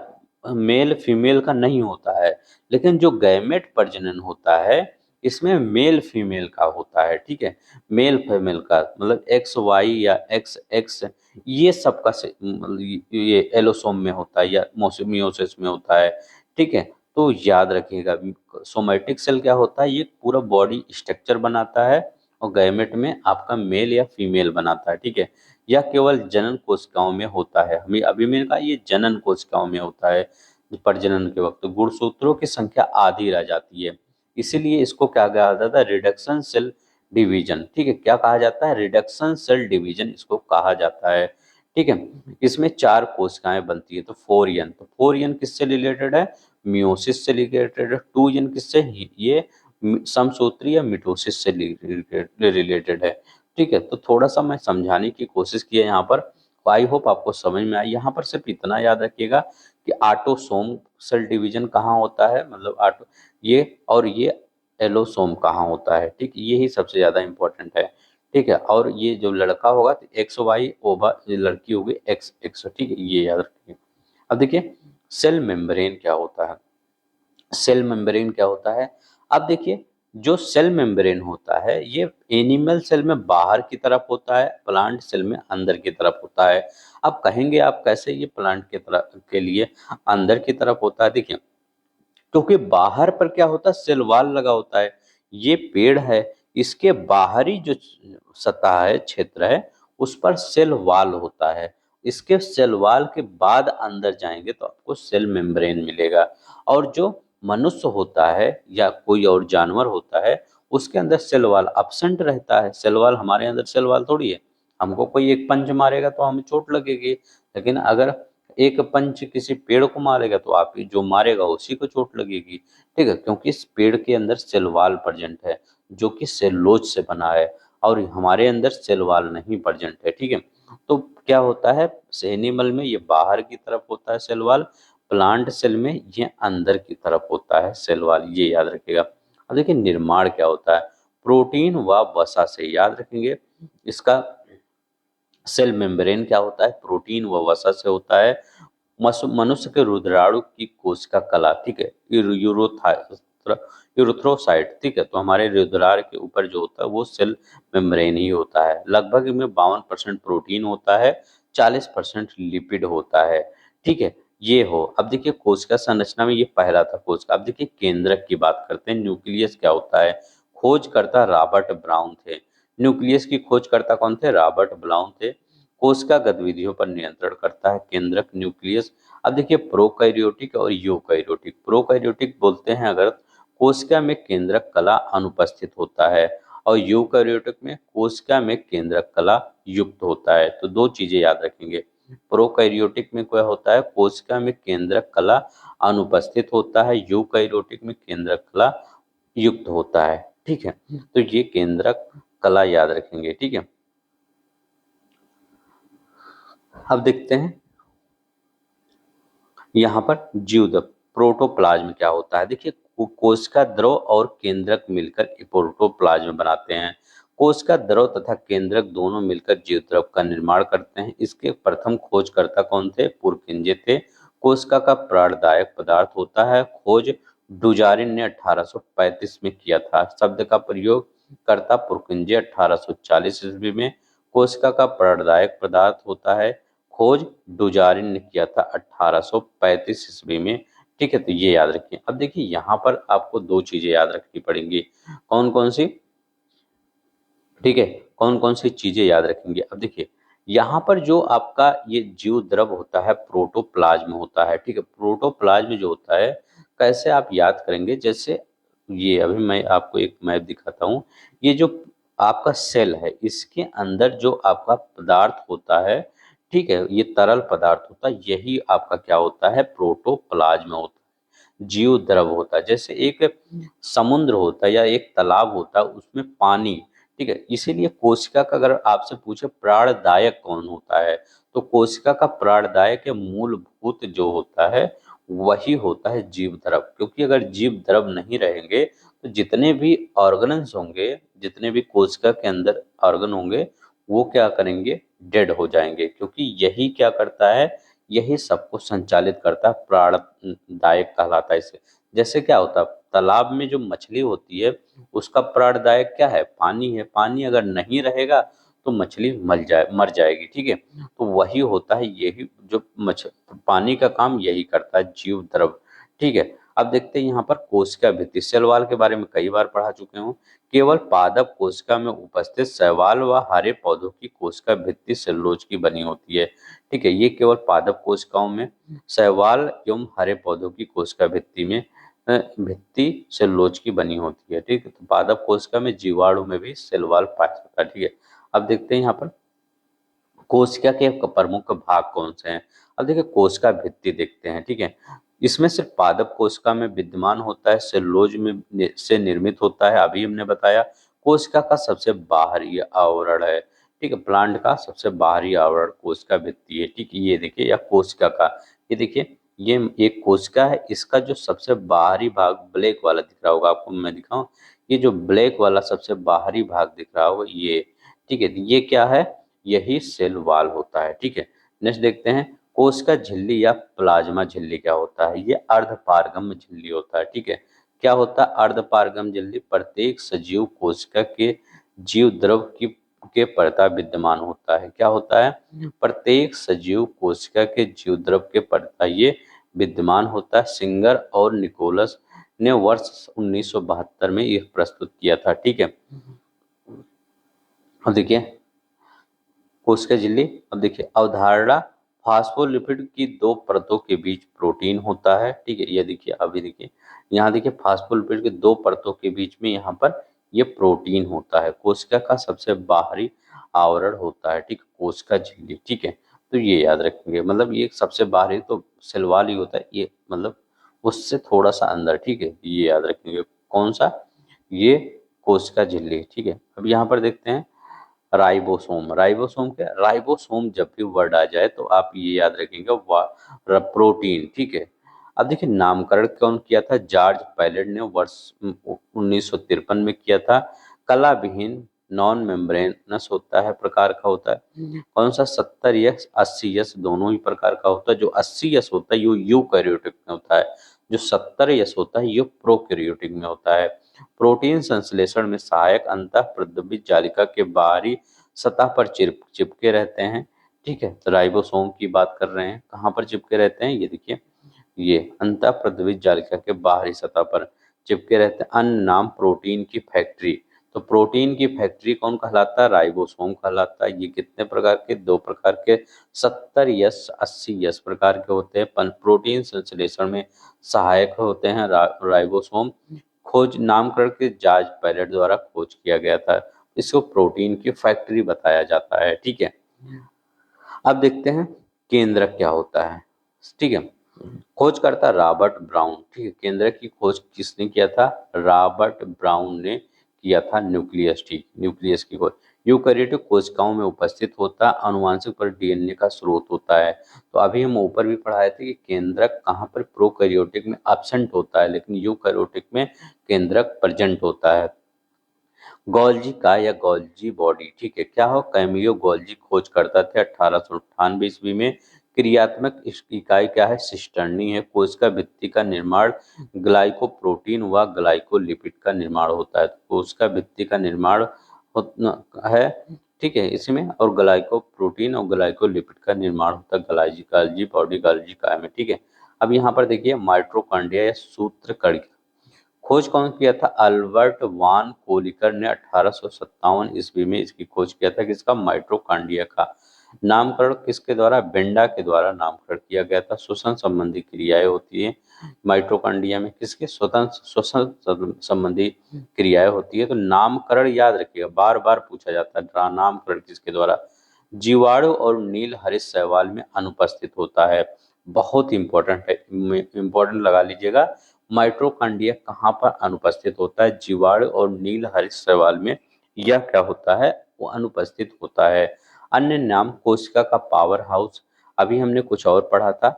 मेल फीमेल का नहीं होता है, लेकिन जो गैमेट प्रजनन होता है इसमें मेल फीमेल का होता है, ठीक है। मेल फीमेल का मतलब एक्स वाई या एक्स एक्स ये सबका मतलब ये एलोसोम में होता है या मियोसिस में होता है, ठीक है। तो याद रखिएगा, सोमैटिक सेल क्या होता है, ये पूरा बॉडी स्ट्रक्चर बनाता है और गैमेट में आपका मेल या फीमेल बनाता है, ठीक है। यह केवल जनन कोशिकाओं में होता है, हमें अभी मैंने कहा ये जनन कोशिकाओं में होता है। प्रजनन के वक्त गुणसूत्रों की संख्या आधी रह जाती है, इसीलिए इसको क्या कहा जाता है, रिडक्शन सेल डिवीजन, ठीक है। क्या कहा जाता है, रिडक्शन सेल डिवीजन इसको कहा जाता है, ठीक है। इसमें 4 कोशिकाएं बनती है, तो 4n, तो 4n किससे रिलेटेड है, मियोसिस से रिलेटेड है। 2n किससे, ये समसूत्री या मिटोसिस से रिलेटेड है, ठीक है। तो थोड़ा सा मैं समझाने की कोशिश की है यहाँ पर, आई होप आपको समझ में आई। यहाँ पर सिर्फ इतना याद रखिएगा कि ऑटोसोम सेल डिवीजन कहाँ होता है, मतलब ऑटो ये, और ये एलोसोम कहाँ होता है, ठीक, यही सबसे ज्यादा इंपॉर्टेंट है, ठीक है। और ये जो लड़का होगा तो एक्स वाई ओवा, ये लड़की होगी एक्स एक्स, ठीक है, ये याद रखिए। अब देखिए सेल मेम्ब्रेन क्या होता है, सेल मेम्ब्रेन क्या होता है, अब देखिए जो सेल मेम्ब्रेन होता है ये एनिमल सेल में बाहर की तरफ होता है, प्लांट सेल में अंदर की तरफ होता है। अब कहेंगे आप कैसे ये प्लांट के तरफ के लिए अंदर की तरफ होता है, देखिए क्योंकि बाहर पर क्या होता है, सेल वॉल लगा होता है। ये पेड़ है, इसके बाहरी जो सतह है, क्षेत्र है, उस पर सेल वॉल होता है। इसके सेल वॉल के बाद अंदर जाएंगे तो आपको सेल मेम्ब्रेन मिलेगा। और जो मनुष्य होता है या कोई और जानवर होता है उसके अंदर सेल वॉल एब्सेंट रहता है। सेल वॉल, हमारे अंदर सेल वॉल थोड़ी है। हमको कोई एक पंच मारेगा तो हमें चोट लगेगी, लेकिन अगर एक पंच किसी पेड़ को मारेगा तो आप ही जो मारेगा उसी को चोट लगेगी, ठीक है, क्योंकि इस पेड़ के अंदर सेल वॉल प्रेजेंट है जो कि सेलुलोज से बना है, और हमारे अंदर सेल वॉल नहीं प्रेजेंट है, ठीक है। तो क्या होता है, एनिमल में ये बाहर की तरफ होता है सेल वॉल, प्लांट सेल में ये अंदर की तरफ होता है सेल वॉल, ये याद रखिएगा। अब देखिए निर्माण क्या होता है, प्रोटीन व वसा से, याद रखेंगे इसका। सेल मेम्ब्रेन क्या होता है, प्रोटीन व वसा से होता है। मनुष्य के रुधिराणु की कोशिका कला, ठीक है, यूरोथ्रोसाइट, ठीक है। तो हमारे रुधिरार के ऊपर जो होता है वो सेल मेम्ब्रेन ही होता है। लगभग इनमें 52% प्रोटीन होता है, 40% लिपिड होता है, ठीक है। ये हो, अब देखिए कोशिका संरचना में ये पहला था कोशिका। अब देखिए केंद्रक की बात करते हैं, न्यूक्लियस क्या होता है, खोजकर्ता रॉबर्ट ब्राउन थे। न्यूक्लियस की खोजकर्ता कौन थे, रॉबर्ट ब्राउन थे। कोशिका गतिविधियों पर नियंत्रण करता है केंद्रक, न्यूक्लियस। अब देखिए प्रोकैरियोटिक और यूकैरियोटिक, प्रोकैरियोटिक बोलते हैं अगर कोशिका में केंद्रक कला अनुपस्थित होता है, और यूकैरियोटिक में कोशिका में केंद्रक कला युक्त होता है। तो दो चीजें याद रखेंगे, प्रोकैरियोटिक में क्या होता है, कोशिका में केंद्रक कला अनुपस्थित होता है, यूकैरियोटिक में केंद्रक कला युक्त होता है, ठीक है। तो ये केंद्रक कला याद रखेंगे, ठीक है। अब देखते हैं यहाँ पर जीव प्रोटोप्लाज्म क्या होता है। देखिए कोशिका द्रव और केंद्रक मिलकर प्रोटोप्लाज्म बनाते हैं। कोशिका द्रव तथा केंद्रक दोनों मिलकर जीव द्रव का निर्माण करते हैं। इसके प्रथम खोजकर्ता कौन थे, पुरकिंजे थे। कोशिका का प्राणदायक पदार्थ होता है, खोज डुजारिन ने 1835 में किया था। शब्द का प्रयोग करता पुरकिंजे 1840 ईस्वी में। कोशिका का प्राणदायक पदार्थ होता है, खोज डुजारिन ने किया था 1835 ईस्वी में, ठीक है। तो ये याद रखिए। अब देखिए यहाँ पर आपको दो चीजें याद रखनी पड़ेंगी, कौन कौन सी, ठीक है, कौन कौन सी चीजें याद रखेंगे। अब देखिए यहाँ पर जो आपका ये जीव द्रव होता है प्रोटोप्लाज्म होता है, ठीक है। प्रोटोप्लाज्म जो होता है कैसे आप याद करेंगे, जैसे ये अभी मैं आपको एक मैप दिखाता हूँ। ये जो आपका सेल है इसके अंदर जो आपका पदार्थ होता है, ठीक है, ये तरल पदार्थ होता है, यही आपका क्या होता है, प्रोटोप्लाज्म होता है, जीव द्रव होता है। जैसे एक समुद्र होता है या एक तालाब होता है उसमें पानी, ठीक है। इसीलिए कोशिका का अगर आपसे पूछे प्राणदायक कौन होता है, तो कोशिका का प्राणदायक या मूलभूत जो होता है वही होता है जीव द्रव। क्योंकि अगर जीव द्रव नहीं रहेंगे तो जितने भी ऑर्गन्स होंगे, जितने भी कोशिका के अंदर ऑर्गन होंगे वो क्या करेंगे, डेड हो जाएंगे। क्योंकि यही क्या करता है, यही सबको संचालित करता है, प्राणदायक कहलाता है इसे। जैसे क्या होता है, तालाब में जो मछली होती है उसका प्राणदायक क्या है, पानी है। पानी अगर नहीं रहेगा तो मछली मर जाएगी, ठीक है। तो वही होता है, यही जो पानी का काम यही करता है, जीव द्रव, ठीक है। अब देखते हैं यहाँ पर कोशिका भित्ति। शैवाल के बारे में कई बार पढ़ा चुके हूँ। केवल पादप कोशिका में उपस्थित शैवाल व हरे पौधों की कोशिका भित्ति सेलुलोज की बनी होती है, ठीक है। ये केवल पादप कोशिकाओं में, शैवाल एवं हरे पौधों की कोशिका भित्ति में भित्ति सेलुलोज की बनी होती है, ठीक है। तो पादप कोशिका में, जीवाणु में भी शैवाल पाया जाता है, ठीक है। अब देखते हैं यहाँ पर कोशिका के प्रमुख भाग कौन से हैं। अब देखिए कोशिका भित्ति देखते हैं, ठीक है। इसमें सिर्फ पादप कोशिका में विद्यमान होता है, सेलुलोज में से निर्मित होता है, अभी हमने बताया। कोशिका का सबसे बाहरी आवरण है, ठीक है। प्लांट का सबसे बाहरी आवरण कोशिका भित्ति है, ठीक है। ये देखिए, या कोशिका का, ये देखिए, ये एक कोशिका है। इसका जो सबसे बाहरी भाग ब्लैक वाला दिख रहा होगा आपको, मैं दिखाऊं, ये जो ब्लैक वाला सबसे बाहरी भाग दिख रहा होगा ये, ठीक है। ये क्या है, यही सेल वॉल होता है, ठीक है। नेक्स्ट देखते हैं कोशिका झिल्ली या प्लाज्मा झिल्ली क्या होता है। ये अर्धपारगम झिल्ली होता है, ठीक है। क्या होता है अर्धपारगम झिल्ली, प्रत्येक सजीव कोशिका के जीव द्रव की के परता विद्यमान होता है। क्या होता है, प्रत्येक सजीव कोशिका के जीव द्रव के परता ये विद्यमान होता है। सिंगर और निकोलस ने वर्ष 1972 में यह प्रस्तुत किया था, ठीक है। अब देखिए कोशिका झिल्ली। अब देखिए अवधारणा, फास्फोलिपिड की दो परतों के बीच प्रोटीन होता है, ठीक है। ये देखिए, अभी देखिए यहाँ देखिए फास्फोलिपिड के दो परतों के बीच में यहाँ पर ये प्रोटीन होता है। कोशिका का सबसे बाहरी आवरण होता है, ठीक, कोशिका झिल्ली, ठीक है। तो ये याद रखेंगे, मतलब ये सबसे बाहरी तो सेलवाल ही होता है, ये मतलब उससे थोड़ा सा अंदर, ठीक है। ये याद रखेंगे, कौन सा, ये कोशिका झिल्ली, ठीक है। अब यहाँ पर देखते हैं राइबोसोम। राइबोसोम क्या, राइबोसोम जब भी वर्ड आ जाए तो आप ये याद रखेंगे प्रोटीन, ठीक है। अब देखिए नामकरण कौन किया था, जॉर्ज पैलेट ने वर्ष 1953 में किया था। कला विहीन नॉन मेम्ब्रेनस होता है, प्रकार का होता है। कौन सा, 70S 80S दोनों ही प्रकार का होता है। जो 80S होता है ये यूकैरियोटिक में होता है, जो 70S होता है ये प्रोकैरियोटिक में होता है। प्रोटीन संश्लेषण में सहायक अंतः प्रद्रवित जालिका के बाहरी सतह पर चिपके रहते हैं, ठीक है। तो राइबोसोम की बात कर रहे हैं, कहाँ पर चिपके रहते हैं, ये देखिए, ये अंतः प्रद्रवित जालिका के बाहरी सतह पर चिपके रहते हैं। अन्य नाम प्रोटीन की फैक्ट्री। तो प्रोटीन की फैक्ट्री कौन कहलाता है, राइबोसोम कहलाता है। ये कितने प्रकार के, दो प्रकार के, 70S 80S प्रकार के होते हैं। प्रोटीन संश्लेषण में सहायक होते हैं राइबोसोम। खोज नामकरण के जॉर्ज पैलेट द्वारा खोज किया गया था। इसको प्रोटीन की फैक्ट्री बताया जाता है, ठीक है। अब देखते हैं केंद्रक क्या होता है, ठीक है। खोज करता रॉबर्ट ब्राउन, ठीक है। केंद्रक की खोज किसने किया था, रॉबर्ट ब्राउन ने किया था। न्यूक्लियस, ठीक, न्यूक्लियस की खोज यूकैरियोटिक कोशिकाओं में उपस्थित होता है। आनुवंशिक पर डीएनए का स्रोत होता है। तो अभी हम ऊपर भी पढ़ाए थे कि केंद्रक कहाँ पर, प्रोकैरियोटिक में एब्सेंट होता है, लेकिन यूकैरियोटिक में केंद्रक प्रेजेंट होता है। गोल्जी का या गोल्जी बॉडी, ठीक है। क्या हो, कैमियो गोल्जी खोज करता थे 1898 ईस्वी में। क्रियात्मक इकाई क्या है, सिस्टर्नी है। कोशिका भित्ति का निर्माण ग्लाइकोप्रोटीन व ग्लाइकोलिपिड का निर्माण होता है। कोशिका भित्ति का निर्माण है, ठीक है, इसमें, और ग्लाइकोप्रोटीन और ग्लाइकोलिपिड का निर्माण होता है गलाजी गाल्जी बॉडी गाल्जी काय में, ठीक है। अब यहाँ पर देखिए माइटोकॉन्ड्रिया या सूत्रकण, खोज कौन किया था, अल्बर्ट वान कोलिकर ने 1857 ईस्वी में इसकी खोज किया था। किसका, माइटोकॉन्ड्रिया का। नामकरण किसके द्वारा, बेंडा के द्वारा नामकरण किया गया था। श्वसन संबंधी क्रियाएं होती है माइटोकॉन्ड्रिया में, किसके, श्वसन संबंधी क्रियाएं होती है। तो नामकरण याद रखिएगा, बार बार पूछा जाता है, नामकरण किसके द्वारा, जीवाणु और नील हरित शैवाल में अनुपस्थित होता है। बहुत इंपॉर्टेंट है, इंपॉर्टेंट लगा लीजिएगा। माइटोकॉन्ड्रिया कहाँ पर अनुपस्थित होता है, जीवाणु और नील हरित शैवाल में यह क्या होता है, वो अनुपस्थित होता है। अन्य नाम कोशिका का पावर हाउस, अभी हमने कुछ और पढ़ा था,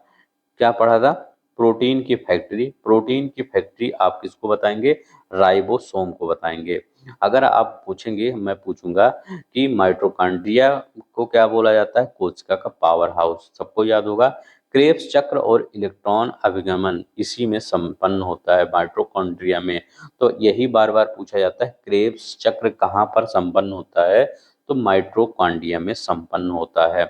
क्या पढ़ा था, प्रोटीन की फैक्ट्री। प्रोटीन की फैक्ट्री आप किसको बताएंगे, राइबोसोम को बताएंगे। अगर आप पूछेंगे, मैं पूछूंगा कि माइटोकॉन्ड्रिया को क्या बोला जाता है, कोशिका का पावर हाउस, सबको याद होगा। क्रेब्स चक्र और इलेक्ट्रॉन अभिगमन इसी में संपन्न होता है, माइटोकॉन्ड्रिया में। तो यही बार बार पूछा जाता है, क्रेब्स चक्र कहाँ पर संपन्न होता है, तो माइटोकॉन्ड्रिया में संपन्न होता है।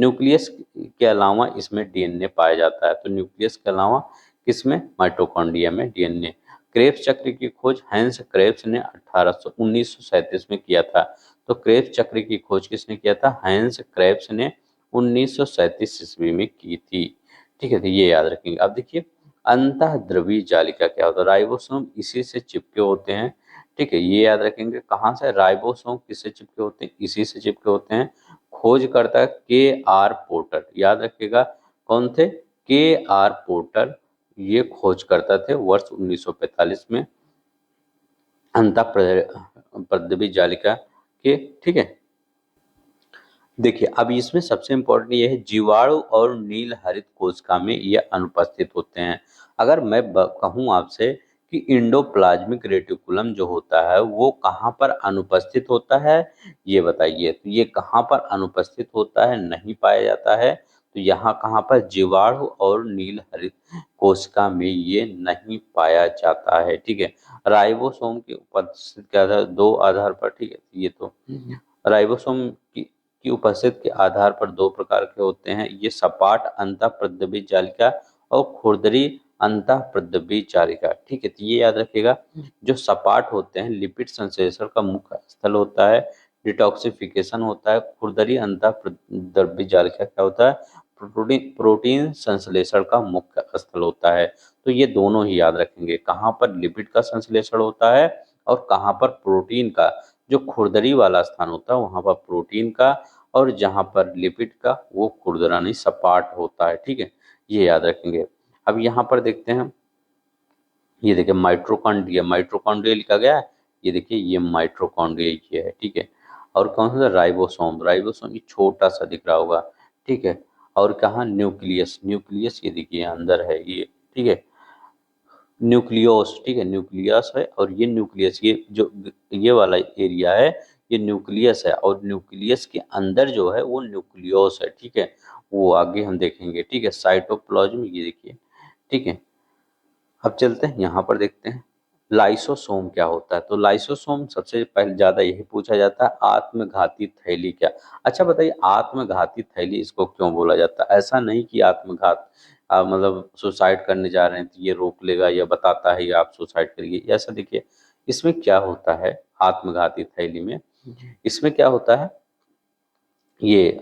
न्यूक्लियस के अलावा इसमें डीएनए पाया जाता है, तो न्यूक्लियस के अलावा किसमें, माइटोकॉन्ड्रिया में डीएनए। क्रेब्स चक्र की खोज हैंस क्रेब्स ने 1937 में किया था। तो क्रेब्स चक्र की खोज किसने किया था, हैंस क्रेब्स ने 1937 ईस्वी में की थी। ठीक है, तो ये याद रखेंगे। अब देखिए अंतःद्रवी जालिका क्या होता है, राइबोसोम इसी से चिपके होते हैं। ठीक है, ये याद रखेंगे। कहाँ से, राइबोसोम किससे चिपके होते हैं, इसी से चिपके होते हैं। खोज करता है के आर पोर्टर, याद रखिएगा कौन थे, के आर पोर्टर, ये खोज करता थे वर्ष 1945 में अंतःप्रद्रवी जालिका के। ठीक है, देखिए अब इसमें सबसे इम्पोर्टेंट ये है, जीवाणु और नील हरित कोशिका में ये अनुपस्थित होते हैं। अगर मैं कहूँ आपसे कि इंडोप्लाज्मिक रेटिकुलम जो होता है वो कहाँ पर अनुपस्थित होता है, ये बताइए। तो ये कहाँ पर अनुपस्थित होता है, नहीं पाया जाता है। तो यहाँ कहाँ पर, जीवाणु और नील हरित कोशिका में ये नहीं पाया जाता है। ठीक है, राइबोसोम की उपस्थिति के आधार, दो आधार पर। ठीक है, ये तो राइबोसोम की उपस्थिति के आधार पर दो प्रकार के होते हैं, ये सपाट अंतःप्रद्रवी जालिका और खुरदरी अंतःप्रद्रवी जालिका। ठीक है, तो ये याद रखिएगा, जो सपाट होते हैं लिपिड संश्लेषण का मुख्य स्थल होता है, डिटॉक्सिफिकेशन होता है। खुरदरी अंतःप्रद्रवी जालिका क्या होता है, प्रोटीन संश्लेषण का मुख्य स्थल होता है। तो ये दोनों ही याद रखेंगे, कहाँ पर लिपिड का संश्लेषण होता है और कहाँ पर प्रोटीन का। जो खुरदरी वाला स्थान होता है वहां पर प्रोटीन का, और जहां पर लिपिड का वो खुरदरानी सपाट होता है। ठीक है, ये याद रखेंगे। अब यहाँ पर देखते हैं, ये देखिए माइटोकॉन्ड्रिया, माइटोकॉन्ड्रिया लिखा गया है, ये देखिए ये माइटोकॉन्ड्रिया ये है। ठीक है, और कौन सा, राइबोसोम, राइबोसोम ये छोटा सा दिख रहा होगा। ठीक है, और कहाँ, न्यूक्लियस, न्यूक्लियस ये देखिए अंदर है ये। ठीक है, न्यूक्लियोस। ठीक है, न्यूक्लियस है, और ये न्यूक्लियस, ये जो ये वाला एरिया है ये न्यूक्लियस है, और न्यूक्लियस के अंदर जो है वो न्यूक्लियोस है। ठीक है, वो आगे हम देखेंगे। ठीक है, साइटोप्लाज्म ये देखिए। ठीक है, अब चलते हैं यहाँ पर देखते हैं लाइसोसोम क्या होता है। तो लाइसोसोम सबसे पहले ज्यादा यही पूछा जाता है, आत्मघाती थैली क्या। अच्छा बताइए, आत्मघाती थैली इसको क्यों बोला जाता है। ऐसा नहीं कि आत्मघात मतलब सुसाइड करने जा रहे हैं तो ये रोक लेगा या बताता है या आप सुसाइड करिए, ऐसा देखिए। इसमें क्या होता है आत्मघाती थैली में, इसमें क्या होता है, ये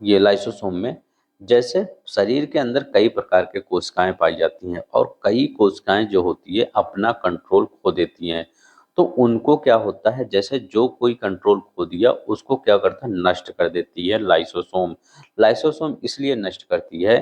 ये लाइसोसोम में, जैसे शरीर के अंदर कई प्रकार के कोशिकाएं पाई जाती हैं और कई कोशिकाएं जो होती है अपना कंट्रोल खो देती हैं। तो उनको क्या होता है, जैसे जो कोई कंट्रोल खो दिया उसको क्या करता है, नष्ट कर देती है लाइसोसोम। लाइसोसोम इसलिए नष्ट करती है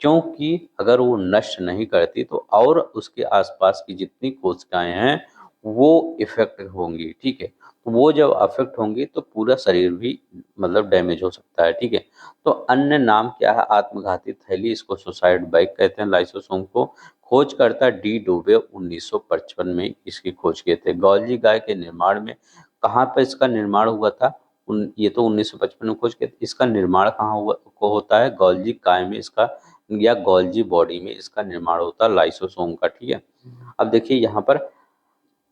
क्योंकि अगर वो नष्ट नहीं करती तो और उसके आसपास की जितनी कोशिकाएं हैं वो इफेक्ट होंगी। ठीक है, तो वो जब अफेक्ट होंगी तो पूरा शरीर भी मतलब डैमेज हो सकता है। ठीक है, तो अन्य नाम क्या है, आत्मघाती थैली, इसको सुसाइड बाइक कहते हैं लाइसोसोम को। खोजकर्ता डी डोबे 1955 में इसकी खोज किए थे। गॉल्जी गाय के निर्माण में, कहाँ पर इसका निर्माण हुआ था, ये तो 1955 में खोज किया था। इसका निर्माण कहाँ हुआ को होता है, गॉल्जी काय में इसका, या गॉल्जी बॉडी में इसका निर्माण होता है लाइसोसोम का। ठीक है, अब देखिए यहाँ पर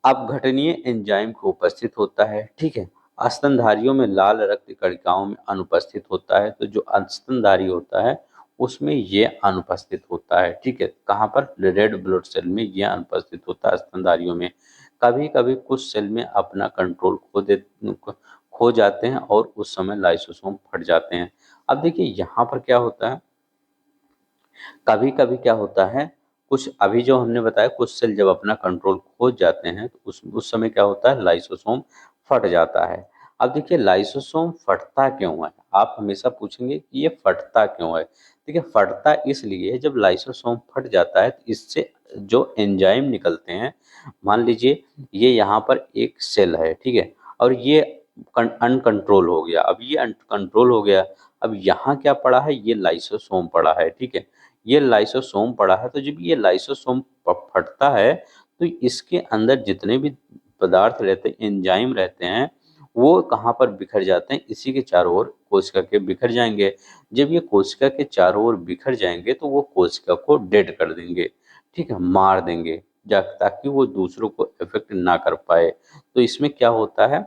अपघटनीय एंजाइम को उपस्थित होता है। ठीक है, स्तनधारियों में लाल रक्त कणिकाओं में अनुपस्थित होता है। तो जो स्तनधारी होता है उसमें ये अनुपस्थित होता है। ठीक है, कहाँ पर, रेड ब्लड सेल में ये अनुपस्थित होता है स्तनधारियों में। कभी कभी कुछ सेल में अपना कंट्रोल खो जाते हैं और उस समय लाइसोसोम फट जाते हैं। अब देखिए यहाँ पर क्या होता है, कभी कभी क्या होता है, कुछ अभी जो हमने बताया कुछ सेल जब अपना कंट्रोल खो जाते हैं तो उस समय क्या होता है, लाइसोसोम फट जाता है। अब देखिए लाइसोसोम फटता क्यों है, आप हमेशा पूछेंगे कि ये फटता क्यों है। देखिए फटता इसलिए है, जब लाइसोसोम फट जाता है तो इससे जो एंजाइम निकलते हैं, मान लीजिए ये यहाँ पर एक सेल है। ठीक है, और ये अनकंट्रोल हो गया, अब ये अनकंट्रोल हो गया, अब यहाँ क्या पड़ा है, ये लाइसोसोम पड़ा है। ठीक है, ये लाइसोसोम पड़ा है, तो जब ये लाइसोसोम फटता है तो इसके अंदर जितने भी पदार्थ रहते हैं, एंजाइम रहते हैं, वो कहाँ पर बिखर जाते हैं, इसी के चारों ओर कोशिका के बिखर जाएंगे। जब ये कोशिका के चारों ओर बिखर जाएंगे तो वो कोशिका को डेड कर देंगे, ठीक है, मार देंगे, ताकि वो दूसरों को इफेक्ट ना कर पाए। तो इसमें क्या होता है,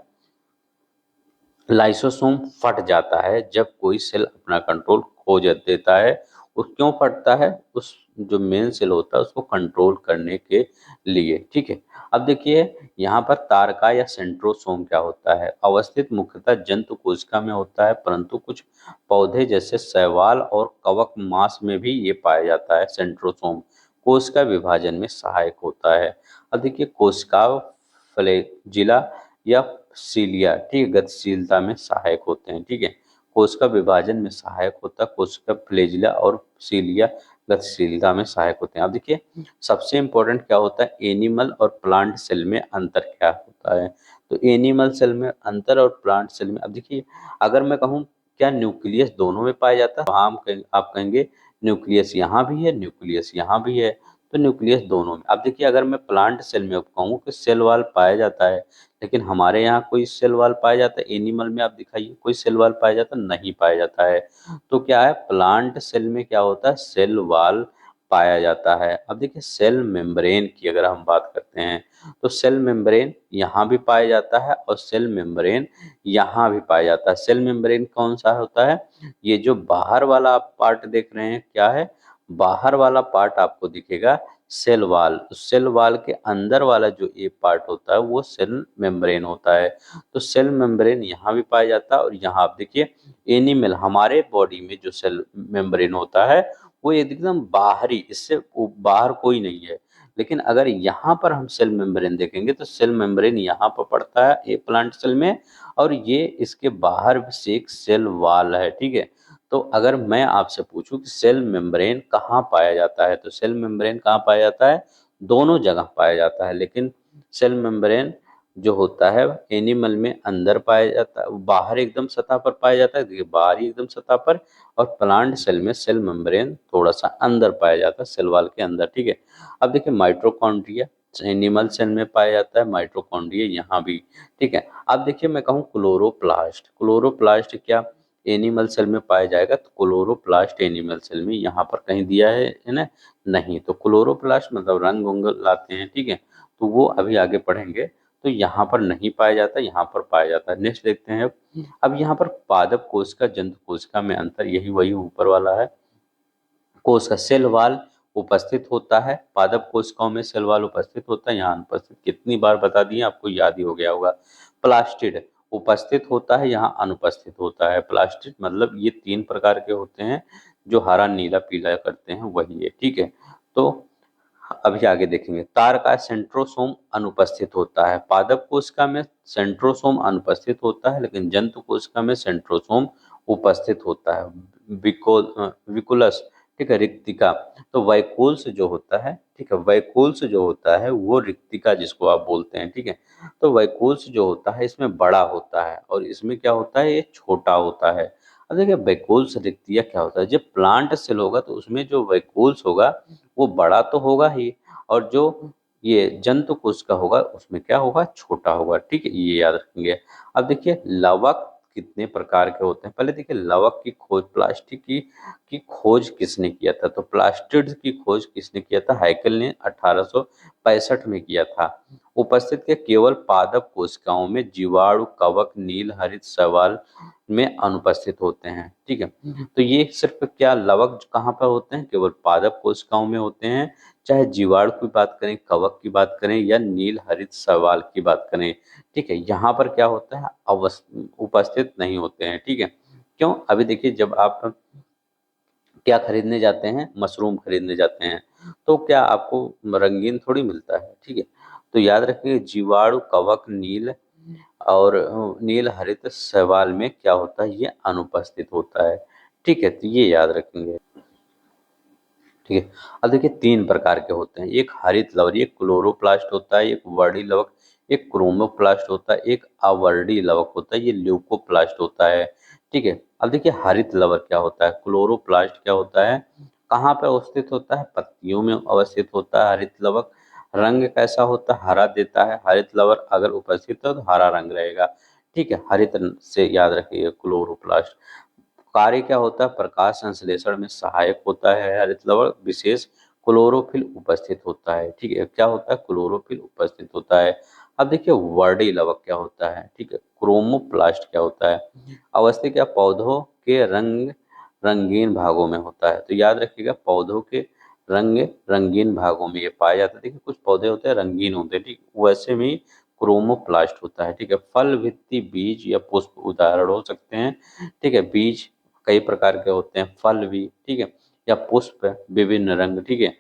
लाइसोसोम फट जाता है जब कोई सेल अपना कंट्रोल खो देता है। वो क्यों फटता है, उस जो मेन सेल होता है उसको कंट्रोल करने के लिए, ठीक है। अब देखिए यहाँ पर तारका या सेंट्रोसोम क्या होता है, अवस्थित मुख्यतः जंतु कोशिका में होता है, परंतु कुछ पौधे जैसे शैवाल और कवक मांस में भी ये पाया जाता है। सेंट्रोसोम कोशिका विभाजन में सहायक होता है। अब देखिए कोशिका फ्लैजिला या सीलिया, ठीक है, गतिशीलता में सहायक होते हैं, ठीक है। कोशिका विभाजन में सहायक होता है, कोशिका फ्लैजिला और सीलिया गतिशीलता में सहायक होते हैं। अब देखिए सबसे इंपॉर्टेंट क्या होता है, एनिमल और प्लांट सेल में अंतर क्या होता है। तो एनिमल सेल में अंतर और प्लांट सेल में, अब देखिए अगर मैं कहूँ क्या न्यूक्लियस दोनों में पाया जाता है, तो आप कहेंगे न्यूक्लियस यहाँ भी है, न्यूक्लियस यहाँ भी है, तो न्यूक्लियस दोनों में। अब देखिए अगर मैं प्लांट सेल में कहूँ कि सेल वॉल पाया जाता है, लेकिन हमारे यहाँ कोई सेल वॉल पाया जाता है, एनिमल में आप दिखाइए कोई सेल वॉल पाया जाता है, नहीं पाया जाता है। तो क्या है, प्लांट सेल में क्या होता है, सेल वॉल पाया जाता है। अब देखिए सेल मेम्ब्रेन की अगर हम बात करते हैं, तो सेल मेम्ब्रेन यहाँ भी पाया जाता है और सेल मेम्ब्रेन यहाँ भी पाया जाता है। सेल मेम्ब्रेन कौन सा होता है, ये जो बाहर वाला आप पार्ट देख रहे हैं क्या है, बाहर वाला पार्ट आपको दिखेगा सेल वॉल। सेल वॉल के अंदर वाला जो ए पार्ट होता है वो सेल मेम्ब्रेन होता है। तो सेल मेम्ब्रेन यहाँ भी पाया जाता है और यहाँ आप देखिए एनिमल हमारे बॉडी में जो सेल मेम्ब्रेन होता है वो एकदम बाहरी, इससे बाहर कोई नहीं है। लेकिन अगर यहाँ पर हम सेल मेम्ब्रेन देखेंगे तो सेल मेम्ब्रेन यहाँ पर पड़ता है ए प्लांट सेल में, और ये इसके बाहर से एक सेल वॉल है, ठीक है। तो अगर मैं आपसे पूछूं कि सेल मेम्ब्रेन कहाँ पाया जाता है, तो सेल मेम्ब्रेन कहाँ पाया जाता है, दोनों जगह पाया जाता है। लेकिन सेल मेम्ब्रेन जो होता है एनिमल में अंदर पाया जाता है, बाहर एकदम सतह पर पाया जाता है, देखिए बाहरी एकदम सतह पर, और प्लांट सेल में सेल मेम्ब्रेन थोड़ा सा अंदर पाया जाता है, सेल वॉल के अंदर, ठीक है। अब देखिए माइटोकॉन्ड्रिया एनिमल सेल में पाया जाता है, माइटोकॉन्ड्रिया यहाँ भी, ठीक है। अब देखिए मैं कहूँ क्लोरोप्लास्ट, क्लोरोप्लास्ट क्या एनिमल सेल में पाया जाएगा, तो क्लोरोप्लास्ट एनिमल सेल में यहाँ पर कहीं दिया है ना, नहीं। तो क्लोरोप्लास्ट मतलब रंग उंग लाते हैं, ठीक है, तो वो अभी आगे पढ़ेंगे। तो यहाँ पर नहीं पाया जाता, यहाँ पर पाया जाता है। नेक्स्ट देखते हैं अब यहाँ पर पादप कोशिका जंतु कोशिका में अंतर, यही वही ऊपर वाला है। कोशिका सेल वॉल उपस्थित होता है, पादप कोशिकाओं में सेल वॉल उपस्थित होता है, यहाँ अनुपस्थित, कितनी बार बता दिए आपको याद ही हो गया होगा। प्लास्टिड उपस्थित होता है, यहाँ अनुपस्थित होता है। प्लास्टिड मतलब ये 3 प्रकार के होते हैं, जो हरा नीला पीला करते हैं वही है, ठीक है। तो अभी आगे देखेंगे, तार का सेंट्रोसोम अनुपस्थित होता है, पादप कोशिका में सेंट्रोसोम अनुपस्थित होता है, लेकिन जंतु कोशिका में सेंट्रोसोम उपस्थित होता है। विकुलस, ठीक है, रिक्तिका, तो वैकुल्स जो होता है, ठीक है, वैकुल्स जो होता है वो रिक्तिका जिसको आप बोलते हैं, ठीक है। तो वैकुल्स जो होता है इसमें बड़ा होता है और इसमें क्या होता है, ये छोटा होता है। अब देखिए वैकुल्स रिक्तिया क्या होता है, जब प्लांट सेल होगा तो उसमें जो वैकुल्स होगा वो बड़ा तो होगा ही, और जो ये जंतु कोशिका होगा उसमें क्या होगा, छोटा होगा, ठीक है, ये याद रखेंगे। अब देखिए लवक कितने प्रकार के होते हैं, पहले देखिए लवक की खोज, प्लास्टिक की खोज किसने किया था, तो प्लास्टिड की खोज किसने किया था, हाइकल ने 1865 में किया था। उपस्थित के केवल पादप कोशिकाओं में जीवाणु कवक नील हरित शैवाल में अनुपस्थित होते हैं, ठीक है। तो ये सिर्फ क्या लवक कहाँ पर होते हैं, केवल पादप कोशिकाओं में होते हैं, चाहे जीवाणु की बात करें, कवक की बात करें या नील हरित शैवाल की बात करें, ठीक है, यहाँ पर क्या होता है, उपस्थित नहीं होते हैं, ठीक है। क्यों, अभी देखिए जब आप क्या खरीदने जाते हैं, मशरूम खरीदने जाते हैं, तो क्या आपको रंगीन थोड़ी मिलता है, ठीक है। तो याद रखिए जीवाणु कवक नील और नील हरित शैवाल में क्या होता है, ये अनुपस्थित होता है, ठीक है, तो ये याद रखेंगे, ठीक है। अब देखिए 3 प्रकार के होते हैं, एक हरित लवक, एक क्लोरोप्लास्ट होता है, एक वर्डी लवक, एक क्रोमोप्लास्ट होता है, एक अवर्डी लवक होता है, ये ल्यूकोप्लास्ट होता है, ठीक है। अब देखिए हरित लवक क्या होता है, क्लोरोप्लास्ट क्या होता है, कहाँ पर अवस्थित होता है, पत्तियों में अवस्थित होता है हरित लवक। रंग कैसा होता है, हरा देता है, हरित लवक अगर उपस्थित हो तो हरा रंग रहेगा। ठीक है। हरित रंग से याद रखिएगा क्लोरोप्लास्ट। कार्य क्या होता है? प्रकाश संश्लेषण में सहायक होता है हरित लवण, विशेष क्लोरोफिल उपस्थित होता है। ठीक है, क्या होता है? क्लोरोफिल उपस्थित होता है। अब देखिए वर्डी लवक क्या होता है? ठीक है, क्रोमोप्लास्ट क्या होता है? अवस्थित क्या पौधों के रंगीन भागों में होता है। तो याद रखिएगा पौधों के रंगीन भागों में ये पाया जाता है। देखिए कुछ पौधे होते हैं रंगीन होते हैं, ठीक, वैसे में क्रोमोप्लास्ट होता है। ठीक है, फल, भित्ति, बीज या पुष्प उदाहरण हो सकते हैं। ठीक है, बीज कई प्रकार के होते हैं, फल भी, ठीक है, या पुष्प विभिन्न रंग। ठीक है,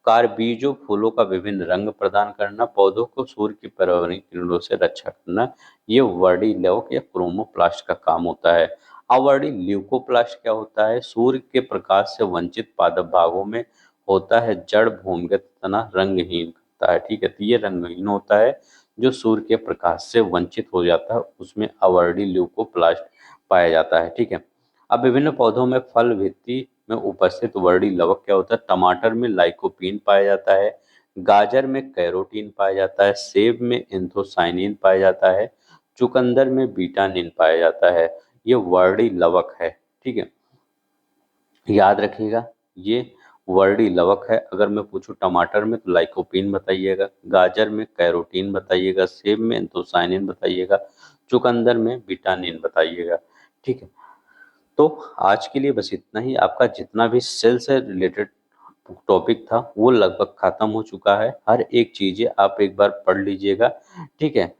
कार्य बीजों फूलों का विभिन्न रंग प्रदान करना, पौधों को सूर्य की परावर्तनीय किरणों से रक्षा करना, ये वर्डी लवक या क्रोमोप्लास्ट का काम होता है। अवर्डी ल्यूकोप्लास्ट क्या होता है? सूर्य के प्रकाश से वंचित पादप भागों में होता है, जड़, भूमिगत तना रंगहीन होता है। ठीक है, तो ये रंगहीन होता है जो सूर्य के प्रकाश से वंचित हो जाता है, उसमें अवर्डी ल्यूकोप्लास्ट पाया जाता है। ठीक है, अब विभिन्न पौधों में फल भित्ति में उपस्थित वर्डी लवक क्या होता है? टमाटर में लाइकोपीन पाया जाता है, गाजर में कैरोटीन पाया जाता है, सेब में एंथोसाइनिन पाया जाता है, चुकंदर में बीटानिन पाया जाता है। ये वर्डी लवक है। ठीक है, याद रखिएगा ये वर्डी लवक है। अगर मैं पूछूं टमाटर में तो लाइकोपीन बताइएगा, गाजर में कैरोटीन बताइएगा, सेब में एंथोसाइनिन बताइएगा, चुकंदर में विटामिन बताइएगा। ठीक है, तो आज के लिए बस इतना ही। आपका जितना भी सेल से रिलेटेड टॉपिक था वो लगभग खत्म हो चुका है। हर एक चीजें आप एक बार पढ़ लीजिएगा। ठीक है,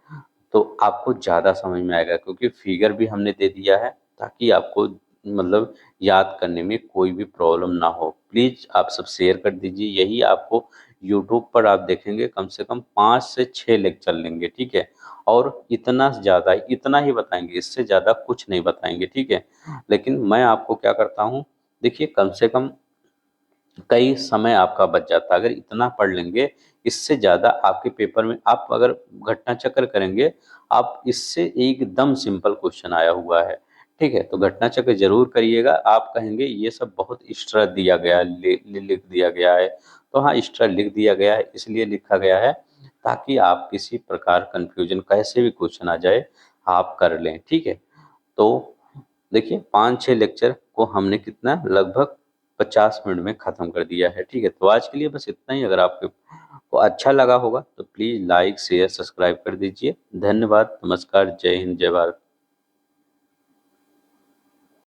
तो आपको ज़्यादा समझ में आएगा, क्योंकि फिगर भी हमने दे दिया है ताकि आपको मतलब याद करने में कोई भी प्रॉब्लम ना हो। प्लीज़ आप सब शेयर कर दीजिए। यही आपको यूट्यूब पर आप देखेंगे कम से कम 5 से 6 लेक्चर लेंगे। ठीक है, और इतना ज़्यादा इतना ही बताएंगे, इससे ज़्यादा कुछ नहीं बताएंगे। ठीक है, लेकिन मैं आपको क्या करता हूँ, देखिए कम से कम कई समय आपका बच जाता है। अगर इतना पढ़ लेंगे, इससे ज़्यादा आपके पेपर में आप अगर घटना चक्र करेंगे, आप इससे एकदम सिंपल क्वेश्चन आया हुआ है। ठीक है, तो घटना चक्र जरूर करिएगा। आप कहेंगे ये सब बहुत एक्स्ट्रा दिया गया, लिख दिया गया है। तो हाँ, एक्स्ट्रा लिख दिया गया है, इसलिए लिखा गया है ताकि आप किसी प्रकार कंफ्यूजन कैसे भी क्वेश्चन आ जाए आप कर लें। ठीक है, तो देखिए 5-6 लेक्चर को हमने कितना लगभग 50 मिनट में खत्म कर दिया है। ठीक है, तो आज के लिए बस इतना ही। अगर आपको अच्छा लगा होगा तो प्लीज लाइक शेयर सब्सक्राइब कर दीजिए। धन्यवाद, नमस्कार, जय हिंद, जय भारत।